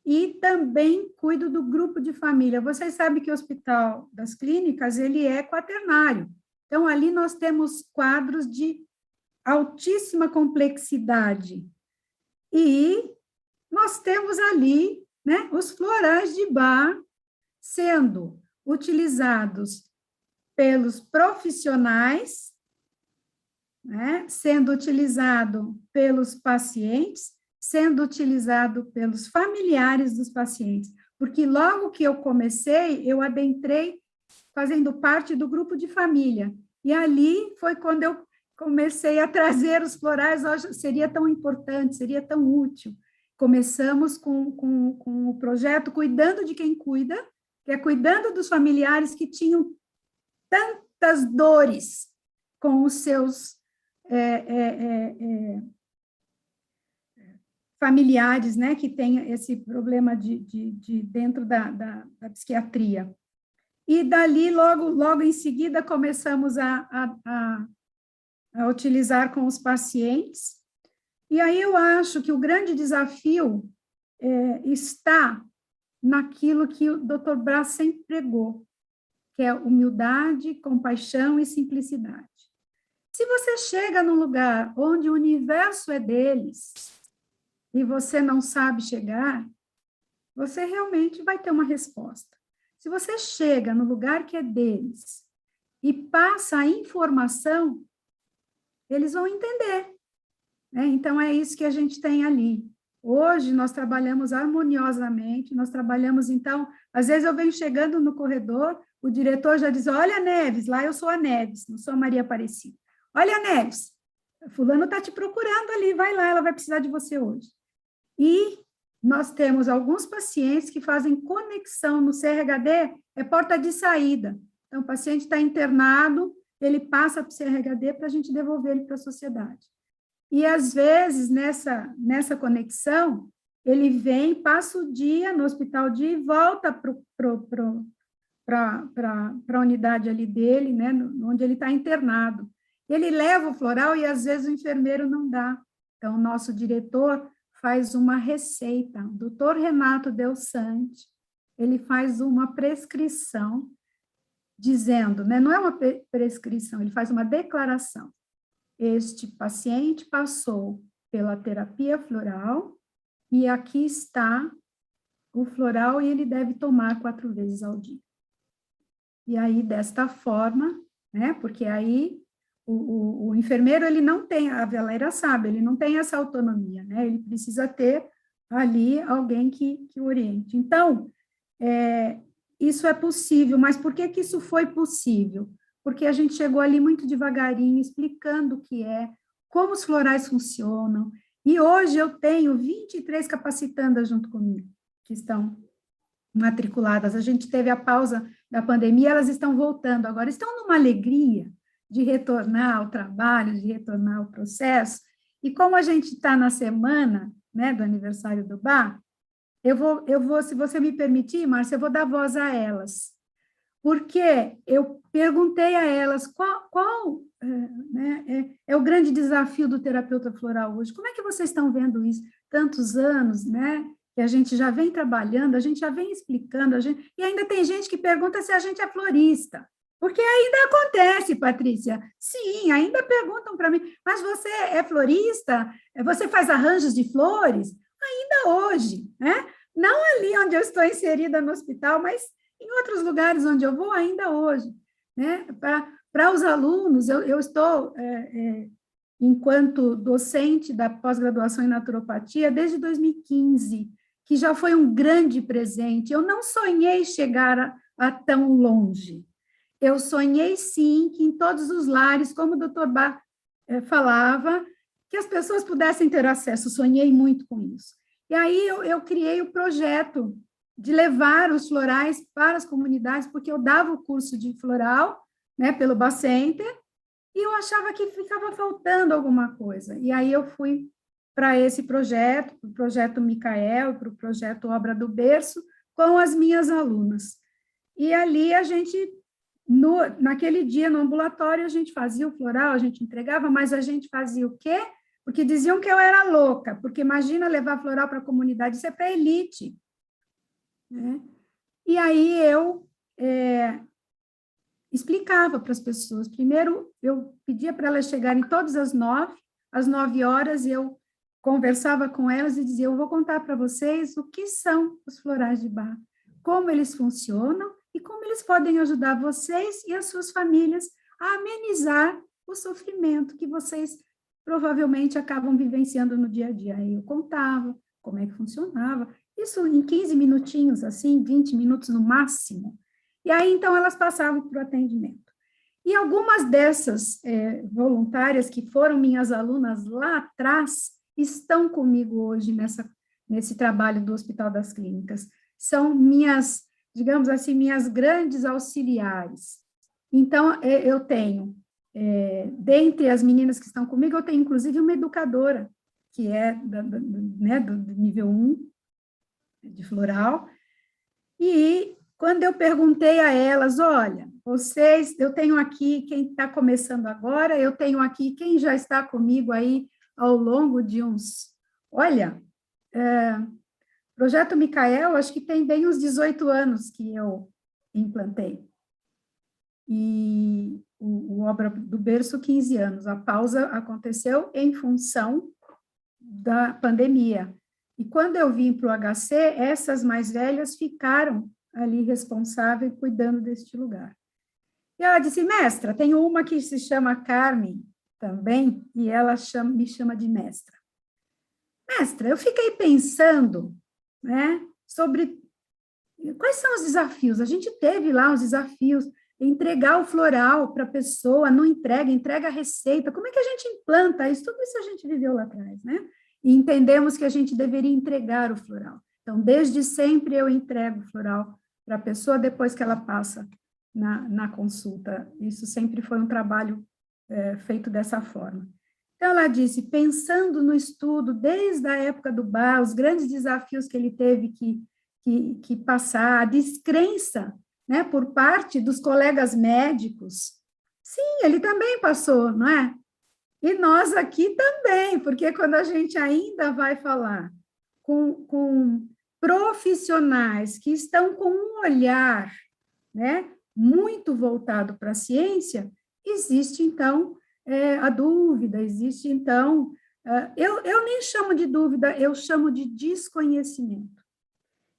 [SPEAKER 3] e também cuido do grupo de família. Vocês sabem que o Hospital das Clínicas, ele é quaternário. Então, ali nós temos quadros de altíssima complexidade. E nós temos ali, né, os florais de Bach sendo utilizados pelos profissionais, né, sendo utilizado pelos pacientes, sendo utilizado pelos familiares dos pacientes, porque logo que eu comecei, eu adentrei fazendo parte do grupo de família, e ali foi quando eu comecei a trazer os florais. Hoje seria tão importante, seria tão útil. Começamos com o projeto Cuidando de Quem Cuida, que é cuidando dos familiares que tinham tantas dores com os seus familiares, né, que têm esse problema de dentro da psiquiatria. E dali, logo em seguida, começamos a utilizar com os pacientes. E aí eu acho que o grande desafio está naquilo que o Dr. Braz sempre pregou, que é humildade, compaixão e simplicidade. Se você chega num lugar onde o universo é deles e você não sabe chegar, você realmente vai ter uma resposta. Se você chega no lugar que é deles e passa a informação, eles vão entender, né? Então, é isso que a gente tem ali. Hoje, nós trabalhamos harmoniosamente, nós trabalhamos, então, às vezes eu venho chegando no corredor, o diretor já diz: olha, Neves, lá eu sou a Neves, não sou a Maria Aparecida. Olha, Neves, fulano está te procurando ali, vai lá, ela vai precisar de você hoje. E nós temos alguns pacientes que fazem conexão no CRHD, é porta de saída. Então, o paciente está internado, ele passa para o CRHD para a gente devolver ele para a sociedade. E, às vezes, nessa conexão, ele vem, passa o dia no hospital e volta para a unidade ali dele, né, onde ele está internado. Ele leva o floral e, às vezes, o enfermeiro não dá. Então, o nosso diretor faz uma receita. O doutor Renato Del Sante, ele faz uma prescrição, dizendo, né, não é uma prescrição, ele faz uma declaração. Este paciente passou pela terapia floral e aqui está o floral e ele deve tomar 4 vezes ao dia. E aí, desta forma, né, porque aí o enfermeiro, ele não tem, a Valéria sabe, ele não tem essa autonomia, né, ele precisa ter ali alguém que o oriente. Então, isso é possível, mas por que isso foi possível? Porque a gente chegou ali muito devagarinho, explicando o que é, como os florais funcionam, e hoje eu tenho 23 capacitandas junto comigo, que estão matriculadas. A gente teve a pausa da pandemia, elas estão voltando agora, estão numa alegria de retornar ao trabalho, de retornar ao processo, e como a gente está na semana, né, do aniversário do BA, eu vou, se você me permitir, Márcia, eu vou dar voz a elas, porque eu perguntei a elas qual né, é o grande desafio do terapeuta floral hoje. Como é que vocês estão vendo isso? Tantos anos, né, que a gente já vem trabalhando, a gente já vem explicando, e ainda tem gente que pergunta se a gente é florista, porque ainda acontece, Patrícia. Sim, ainda perguntam para mim, mas você é florista? Você faz arranjos de flores? Ainda hoje, né? Não ali onde eu estou inserida no hospital, mas em outros lugares onde eu vou, ainda hoje, né? Para os alunos, eu estou enquanto docente da pós-graduação em naturopatia desde 2015, que já foi um grande presente. Eu não sonhei chegar a tão longe. Eu sonhei, sim, que em todos os lares, como o Dr. Bach falava, que as pessoas pudessem ter acesso. Sonhei muito com isso. E aí eu criei o projeto de levar os florais para as comunidades, porque eu dava o curso de floral, né, pelo Bach Center, e eu achava que ficava faltando alguma coisa. E aí eu fui para esse projeto, para o projeto Micael, para o projeto Obra do Berço, com as minhas alunas. E ali a gente, naquele dia, no ambulatório, a gente fazia o floral, a gente entregava, mas a gente fazia o quê? Porque diziam que eu era louca, porque imagina levar floral para a comunidade, isso é para elite. Né? E aí eu explicava para as pessoas. Primeiro, eu pedia para elas chegarem todas às 9 horas, eu conversava com elas e dizia, eu vou contar para vocês o que são os florais de Bach, como eles funcionam e como eles podem ajudar vocês e as suas famílias a amenizar o sofrimento que vocês provavelmente acabam vivenciando no dia a dia. Aí eu contava como é que funcionava, isso em 15 minutinhos, assim, 20 minutos no máximo. E aí, então, elas passavam para o atendimento. E algumas dessas voluntárias que foram minhas alunas lá atrás, estão comigo hoje nesse trabalho do Hospital das Clínicas. São minhas, digamos assim, minhas grandes auxiliares. Então, eu tenho, dentre as meninas que estão comigo, eu tenho, inclusive, uma educadora, que é do nível 1, de floral, e quando eu perguntei a elas, olha, vocês, eu tenho aqui quem está começando agora, eu tenho aqui quem já está comigo aí ao longo de olha, Projeto Micael, acho que tem bem uns 18 anos que eu implantei, e o Obra do Berço, 15 anos, a pausa aconteceu em função da pandemia, e quando eu vim para o HC, essas mais velhas ficaram ali responsáveis, cuidando deste lugar. E ela disse, mestra, tem uma que se chama Carmen também, e ela me chama de mestra. Mestra, eu fiquei pensando, né, sobre quais são os desafios. A gente teve lá os desafios, entregar o floral para a pessoa, não entrega a receita, como é que a gente implanta isso? Tudo isso a gente viveu lá atrás, né? E entendemos que a gente deveria entregar o floral. Então, desde sempre eu entrego o floral para a pessoa depois que ela passa na consulta. Isso sempre foi um trabalho feito dessa forma. Então, ela disse, pensando no estudo, desde a época do Bach, os grandes desafios que ele teve que passar, a descrença, né, por parte dos colegas médicos, sim, ele também passou, não é? E nós aqui também, porque quando a gente ainda vai falar com profissionais que estão com um olhar, né, muito voltado para a ciência, existe, então, a dúvida, existe, então, eu nem chamo de dúvida, eu chamo de desconhecimento.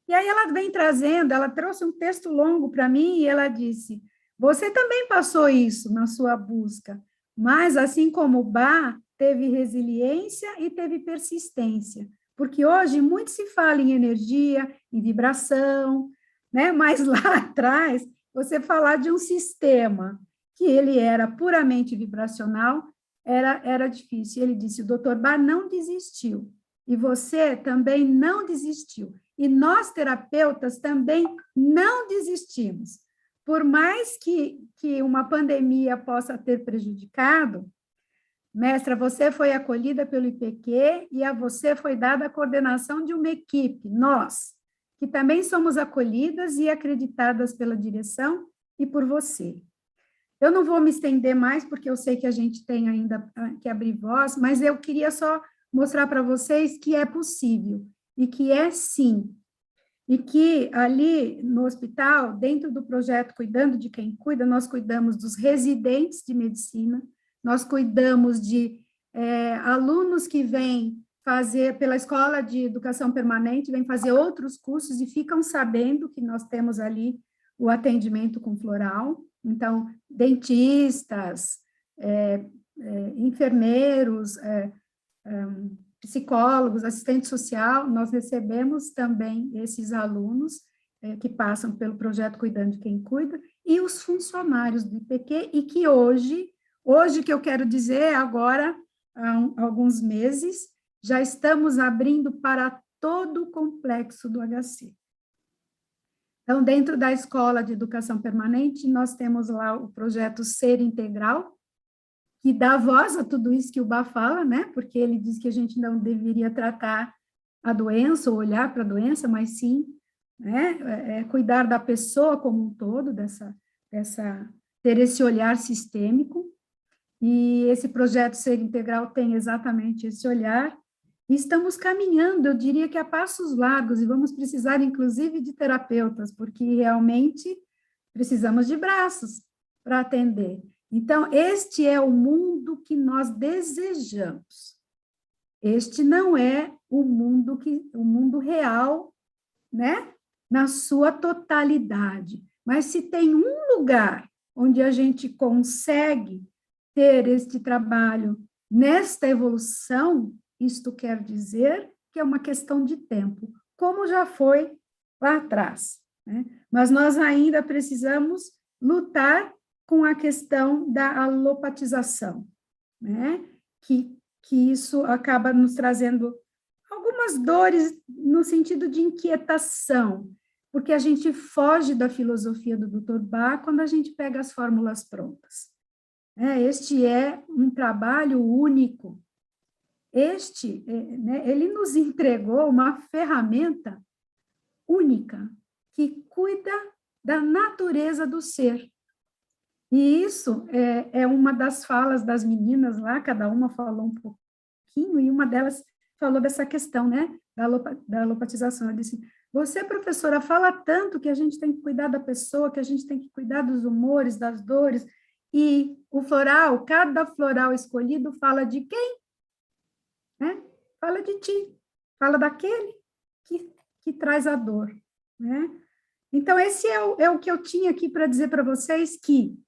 [SPEAKER 3] E aí ela vem trazendo, ela trouxe um texto longo para mim e ela disse, você também passou isso na sua busca, mas, assim como o Bach, teve resiliência e teve persistência, porque hoje muito se fala em energia, em vibração, né? Mas lá atrás, você falar de um sistema que ele era puramente vibracional, era difícil. Ele disse, o Dr. Bach não desistiu, e você também não desistiu, e nós, terapeutas, também não desistimos. Por mais que uma pandemia possa ter prejudicado, mestra, você foi acolhida pelo IPQ e a você foi dada a coordenação de uma equipe, nós, que também somos acolhidas e acreditadas pela direção e por você. Eu não vou me estender mais, porque eu sei que a gente tem ainda que abrir voz, mas eu queria só mostrar para vocês que é possível, e que é sim. E que ali no hospital, dentro do projeto Cuidando de Quem Cuida, nós cuidamos dos residentes de medicina, nós cuidamos de alunos que vêm fazer, pela Escola de Educação Permanente, vêm fazer outros cursos e ficam sabendo que nós temos ali o atendimento com floral. Então, dentistas, enfermeiros, psicólogos, assistente social, nós recebemos também esses alunos que passam pelo projeto Cuidando de Quem Cuida, e os funcionários do IPQ, e que hoje que eu quero dizer, agora, há alguns meses, já estamos abrindo para todo o complexo do HC. Então, dentro da Escola de Educação Permanente, nós temos lá o projeto Ser Integral, que dá voz a tudo isso que o Bá fala, né? Porque ele diz que a gente não deveria tratar a doença ou olhar para a doença, mas sim, né, cuidar da pessoa como um todo, ter esse olhar sistêmico. E esse projeto Ser Integral tem exatamente esse olhar. E estamos caminhando, eu diria que a passos largos, e vamos precisar, inclusive, de terapeutas, porque realmente precisamos de braços para atender. Então, este é o mundo que nós desejamos. Este não é o mundo real, né, na sua totalidade. Mas se tem um lugar onde a gente consegue ter este trabalho nesta evolução, isto quer dizer que é uma questão de tempo, como já foi lá atrás, né? Mas nós ainda precisamos lutar com a questão da alopatização, né? Que isso acaba nos trazendo algumas dores no sentido de inquietação, porque a gente foge da filosofia do Dr. Bá quando a gente pega as fórmulas prontas. Este é um trabalho único. Ele nos entregou uma ferramenta única que cuida da natureza do ser. E isso é uma das falas das meninas lá, cada uma falou um pouquinho, e uma delas falou dessa questão, né, da alopatização. Ela disse, você, professora, fala tanto que a gente tem que cuidar da pessoa, que a gente tem que cuidar dos humores, das dores, e o floral, cada floral escolhido fala de quem? Né? Fala de ti, fala daquele que traz a dor, né? Então, esse é o que eu tinha aqui para dizer para vocês, que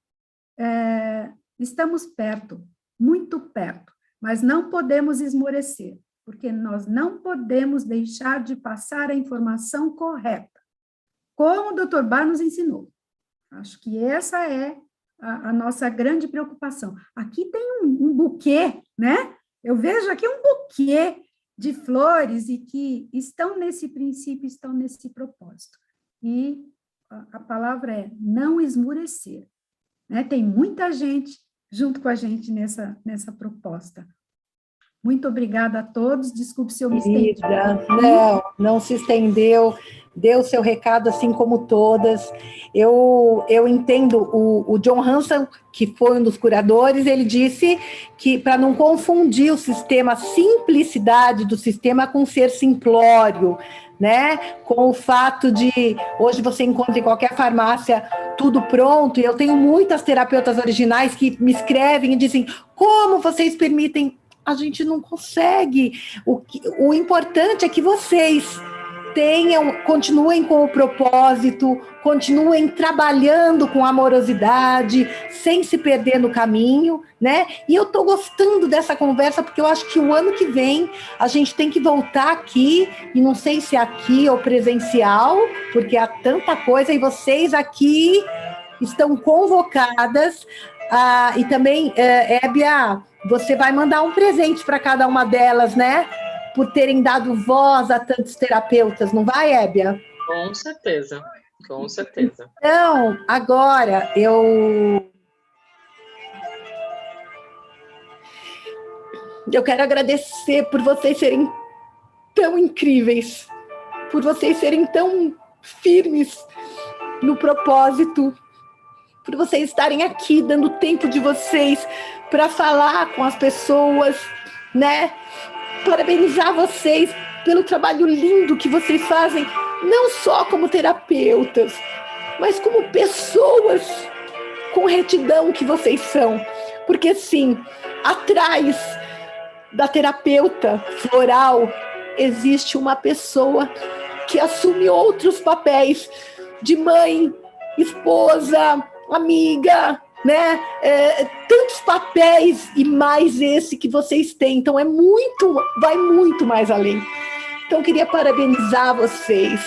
[SPEAKER 3] estamos perto, muito perto, mas não podemos esmorecer, porque nós não podemos deixar de passar a informação correta, como o Dr. Bá nos ensinou. Acho que essa é a nossa grande preocupação. Aqui tem um buquê, né? Eu vejo aqui um buquê de flores e que estão nesse princípio, estão nesse propósito. E a palavra é não esmurecer, né? Tem muita gente junto com a gente nessa proposta. Muito obrigada a todos, desculpe se eu me estendi.
[SPEAKER 2] Não se estendeu, deu seu recado assim como todas. Eu entendo, o John Hanson, que foi um dos curadores, ele disse que para não confundir o sistema, a simplicidade do sistema com ser simplório, né? Com o fato de hoje você encontra em qualquer farmácia tudo pronto, e eu tenho muitas terapeutas originais que me escrevem e dizem, como vocês permitem? A gente não consegue. O importante é que vocês continuem com o propósito, continuem trabalhando com amorosidade, sem se perder no caminho, né? E eu estou gostando dessa conversa, porque eu acho que o ano que vem a gente tem que voltar aqui, e não sei se aqui ou presencial, porque há tanta coisa, e vocês aqui estão convocadas. E também, Hébia, você vai mandar um presente para cada uma delas, né? Por terem dado voz a tantos terapeutas, não vai, Hébia?
[SPEAKER 1] Com certeza, com certeza.
[SPEAKER 2] Então, agora, eu quero agradecer por vocês serem tão incríveis, por vocês serem tão firmes no propósito, por vocês estarem aqui, dando tempo de vocês para falar com as pessoas, né? Parabenizar vocês pelo trabalho lindo que vocês fazem, não só como terapeutas, mas como pessoas com retidão que vocês são. Porque, sim, atrás da terapeuta floral existe uma pessoa que assume outros papéis de mãe, esposa, amiga, né? Tantos papéis e mais esse que vocês têm. Então, vai muito mais além. Então, queria parabenizar vocês.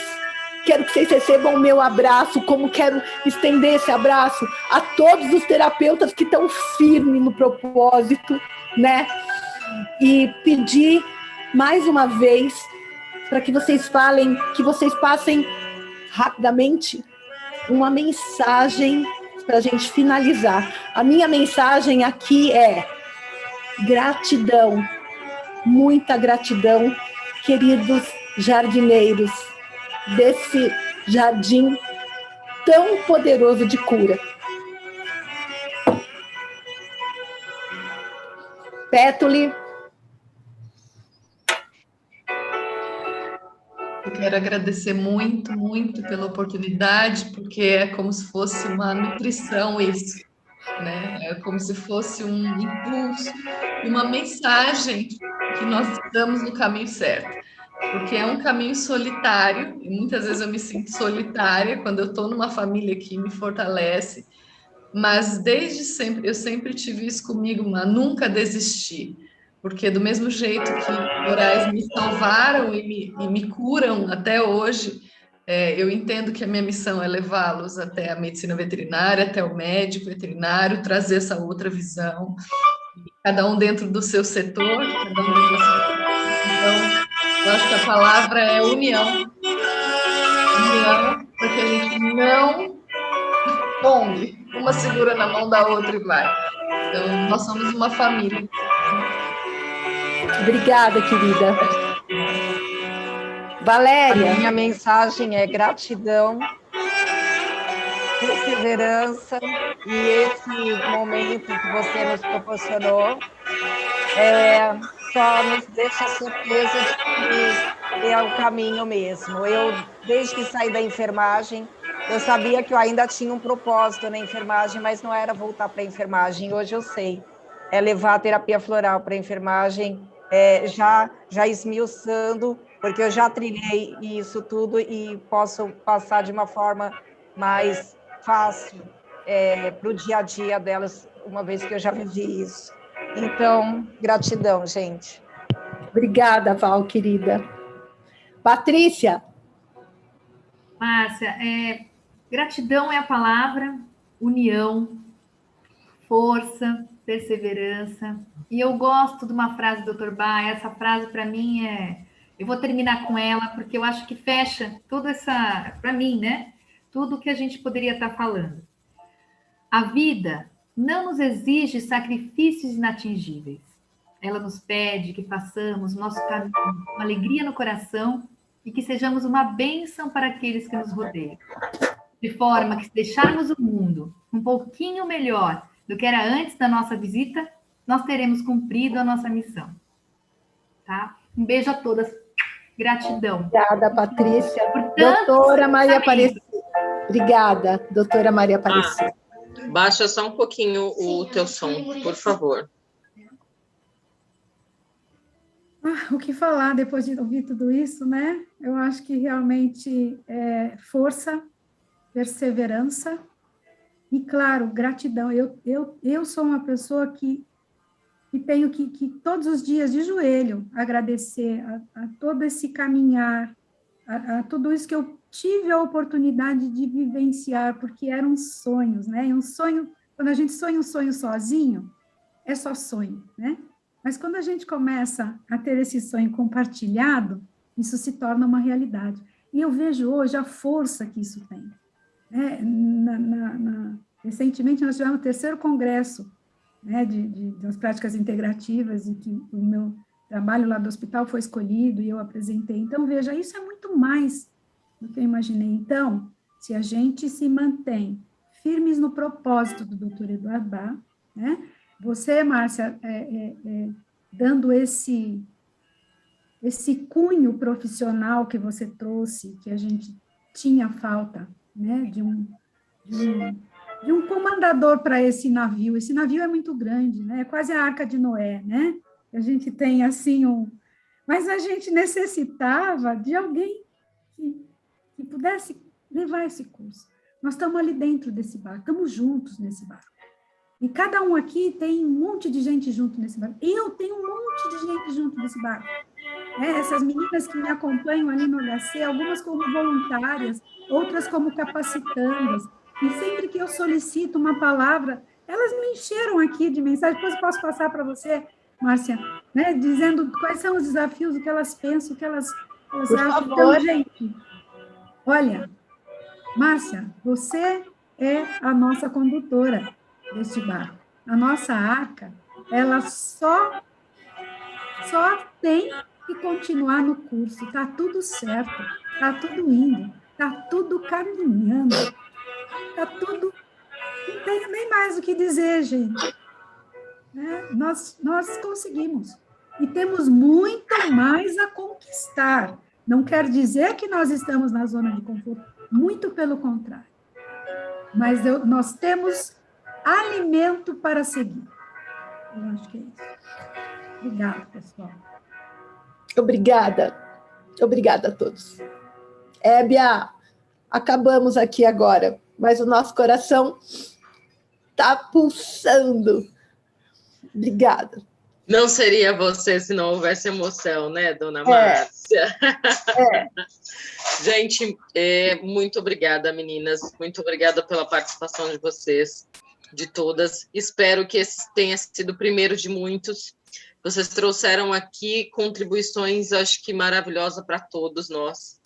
[SPEAKER 2] Quero que vocês recebam o meu abraço, como quero estender esse abraço a todos os terapeutas que estão firmes no propósito, né? E pedir mais uma vez para que vocês falem, que vocês passem rapidamente uma mensagem para a gente finalizar. A minha mensagem aqui é gratidão, muita gratidão, queridos jardineiros, desse jardim tão poderoso de cura. Pétuli.
[SPEAKER 4] Eu quero agradecer muito, muito pela oportunidade, porque é como se fosse uma nutrição isso, né? É como se fosse um impulso, uma mensagem que nós estamos no caminho certo. Porque é um caminho solitário, e muitas vezes eu me sinto solitária quando eu estou numa família que me fortalece, mas desde sempre, eu sempre tive isso comigo, mas nunca desisti. Porque do mesmo jeito que orais me salvaram e me curam até hoje, eu entendo que a minha missão é levá-los até a medicina veterinária, até o médico veterinário, trazer essa outra visão, cada um dentro do seu setor, cada um dentro da sua... Então, eu acho que a palavra é união. União, para que a gente não tombe, uma segura na mão da outra e vai. Então, nós somos uma família.
[SPEAKER 2] Obrigada, querida. Valéria.
[SPEAKER 5] A minha mensagem é gratidão, perseverança, e esse momento que você nos proporcionou só nos deixa a certeza de que é o caminho mesmo. Eu, desde que saí da enfermagem, eu sabia que eu ainda tinha um propósito na enfermagem, mas não era voltar para a enfermagem. Hoje eu sei, é levar a terapia floral para a enfermagem, já esmiuçando, porque eu já trilhei isso tudo e posso passar de uma forma mais fácil para o dia a dia delas, uma vez que eu já vivi isso. Então, gratidão, gente.
[SPEAKER 2] Obrigada, Val, querida. Patrícia.
[SPEAKER 6] Márcia, gratidão é a palavra, união, força, perseverança. E eu gosto de uma frase do Dr. Bach, essa frase para mim eu vou terminar com ela, porque eu acho que fecha toda essa, para mim, né? Tudo que a gente poderia estar falando. A vida não nos exige sacrifícios inatingíveis. Ela nos pede que façamos nosso caminho com alegria no coração e que sejamos uma bênção para aqueles que nos rodeiam. De forma que, se deixarmos o mundo um pouquinho melhor do que era antes da nossa visita, nós teremos cumprido a nossa missão. Tá? Um beijo a todas. Gratidão.
[SPEAKER 2] Obrigada, Patrícia. Doutora Maria Aparecida. Obrigada, doutora Maria Aparecida.
[SPEAKER 1] Baixa só um pouquinho o teu som, por favor.
[SPEAKER 3] O que falar depois de ouvir tudo isso, né? Eu acho que realmente é força, perseverança e, claro, gratidão. Eu sou uma pessoa que tenho que todos os dias, de joelho, agradecer a todo esse caminhar, a tudo isso que eu tive a oportunidade de vivenciar, porque eram sonhos, né? E um sonho, quando a gente sonha um sonho sozinho, é só sonho, né? Mas quando a gente começa a ter esse sonho compartilhado, isso se torna uma realidade. E eu vejo hoje a força que isso tem. Né? Recentemente, nós tivemos o 3º congresso, né, das práticas integrativas, e que o meu trabalho lá do hospital foi escolhido e eu apresentei. Então, veja, isso é muito mais do que eu imaginei. Então, se a gente se mantém firmes no propósito do Dr. Eduardo Bach, né? Você, Márcia, dando esse cunho profissional que você trouxe, que a gente tinha falta, né, de um comandador para esse navio. Esse navio é muito grande, né? É quase a Arca de Noé, né? A gente tem assim mas a gente necessitava de alguém que pudesse levar esse curso. Nós estamos ali dentro desse barco, estamos juntos nesse barco. E cada um aqui tem um monte de gente junto nesse barco. Eu tenho um monte de gente junto nesse barco. Essas meninas que me acompanham ali no HC, algumas como voluntárias, outras como capacitandas. E sempre que eu solicito uma palavra, elas me encheram aqui de mensagem. Depois eu posso passar para você, Márcia, né? Dizendo quais são os desafios, o que elas pensam, o que elas
[SPEAKER 2] Por
[SPEAKER 3] acham.
[SPEAKER 2] favor.
[SPEAKER 3] Então, gente, olha, Márcia, você é a nossa condutora deste barco. A nossa arca, ela só tem que continuar no curso. Está tudo certo, está tudo indo, está tudo caminhando, está tudo... Não tenho nem mais o que dizer, gente. Nós conseguimos. E temos muito mais a conquistar. Não quer dizer que nós estamos na zona de conforto, muito pelo contrário. Mas nós temos alimento para seguir. Eu acho que é isso. Obrigada, pessoal.
[SPEAKER 2] Obrigada. Obrigada a todos. Hébia, acabamos aqui agora, mas o nosso coração está pulsando. Obrigada.
[SPEAKER 1] Não seria você se não houvesse emoção, né, dona Márcia? Gente, muito obrigada, meninas. Muito obrigada pela participação de vocês, de todas. Espero que esse tenha sido o primeiro de muitos. Vocês trouxeram aqui contribuições, acho que maravilhosas para todos nós.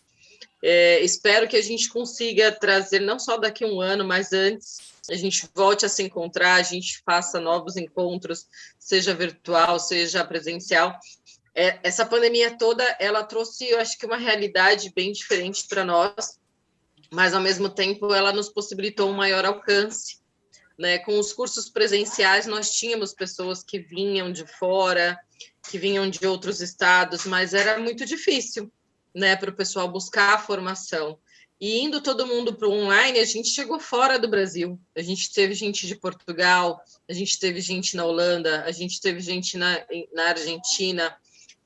[SPEAKER 1] Espero que a gente consiga trazer, não só daqui a um ano, mas antes, a gente volte a se encontrar, a gente faça novos encontros, seja virtual, seja presencial. Essa pandemia toda, ela trouxe, eu acho que uma realidade bem diferente para nós, mas, ao mesmo tempo, ela nos possibilitou um maior alcance, né? Com os cursos presenciais, nós tínhamos pessoas que vinham de fora, que vinham de outros estados, mas era muito difícil, né, para o pessoal buscar a formação. E indo todo mundo para o online, a gente chegou fora do Brasil. A gente teve gente de Portugal, a gente teve gente na Holanda, a gente teve gente na Argentina,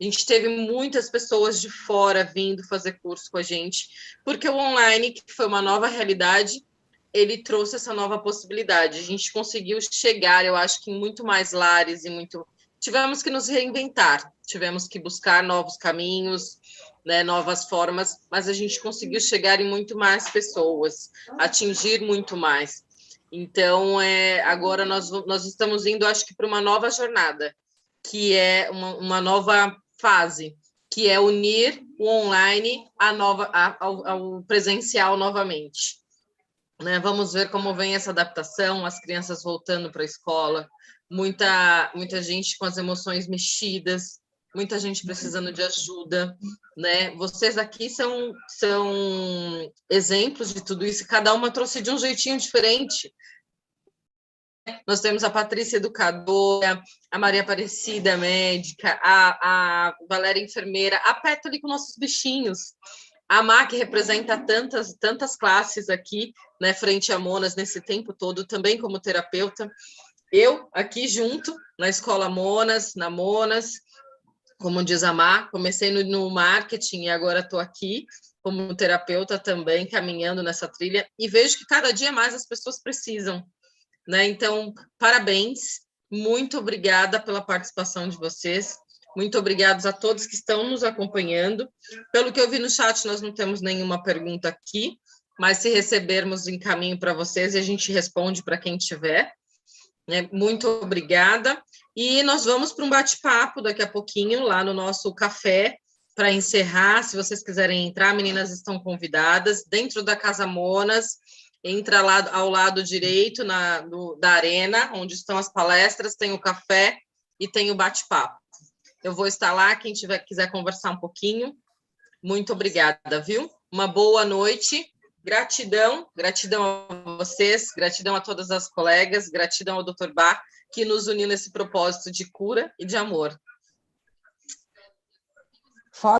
[SPEAKER 1] a gente teve muitas pessoas de fora vindo fazer curso com a gente, porque o online, que foi uma nova realidade, ele trouxe essa nova possibilidade. A gente conseguiu chegar, eu acho que em muito mais lares e muito... Tivemos que nos reinventar, tivemos que buscar novos caminhos, né, novas formas, mas a gente conseguiu chegar em muito mais pessoas, atingir muito mais. Então, agora nós estamos indo, acho que, para uma nova jornada, que é uma nova fase, que é unir o online ao presencial novamente. Né? Vamos ver como vem essa adaptação, as crianças voltando para a escola, muita gente com as emoções mexidas, muita gente precisando de ajuda, né? Vocês aqui são exemplos de tudo isso, cada uma trouxe de um jeitinho diferente. Nós temos a Patrícia, educadora, a Maria Aparecida, médica, a Valéria, enfermeira, a Peta ali com nossos bichinhos, a Má, que representa tantas classes aqui, né, frente a Monas, nesse tempo todo, também como terapeuta. Eu, aqui junto, na Escola Monas, na Monas, como diz a Má, comecei no marketing e agora estou aqui como terapeuta também, caminhando nessa trilha, e vejo que cada dia mais as pessoas precisam, né? Então, parabéns, muito obrigada pela participação de vocês, muito obrigados a todos que estão nos acompanhando. Pelo que eu vi no chat, nós não temos nenhuma pergunta aqui, mas se recebermos, encaminho para vocês e a gente responde para quem tiver. Muito obrigada. E nós vamos para um bate-papo daqui a pouquinho, lá no nosso café, para encerrar. Se vocês quiserem entrar, meninas estão convidadas, dentro da Casa Monas, entra lá ao lado direito da arena, onde estão as palestras, tem o café e tem o bate-papo. Eu vou estar lá, quem quiser conversar um pouquinho. Muito obrigada, viu? Uma boa noite. Gratidão a vocês, gratidão a todas as colegas, gratidão ao Dr. Bach, que nos uniu nesse propósito de cura e de amor.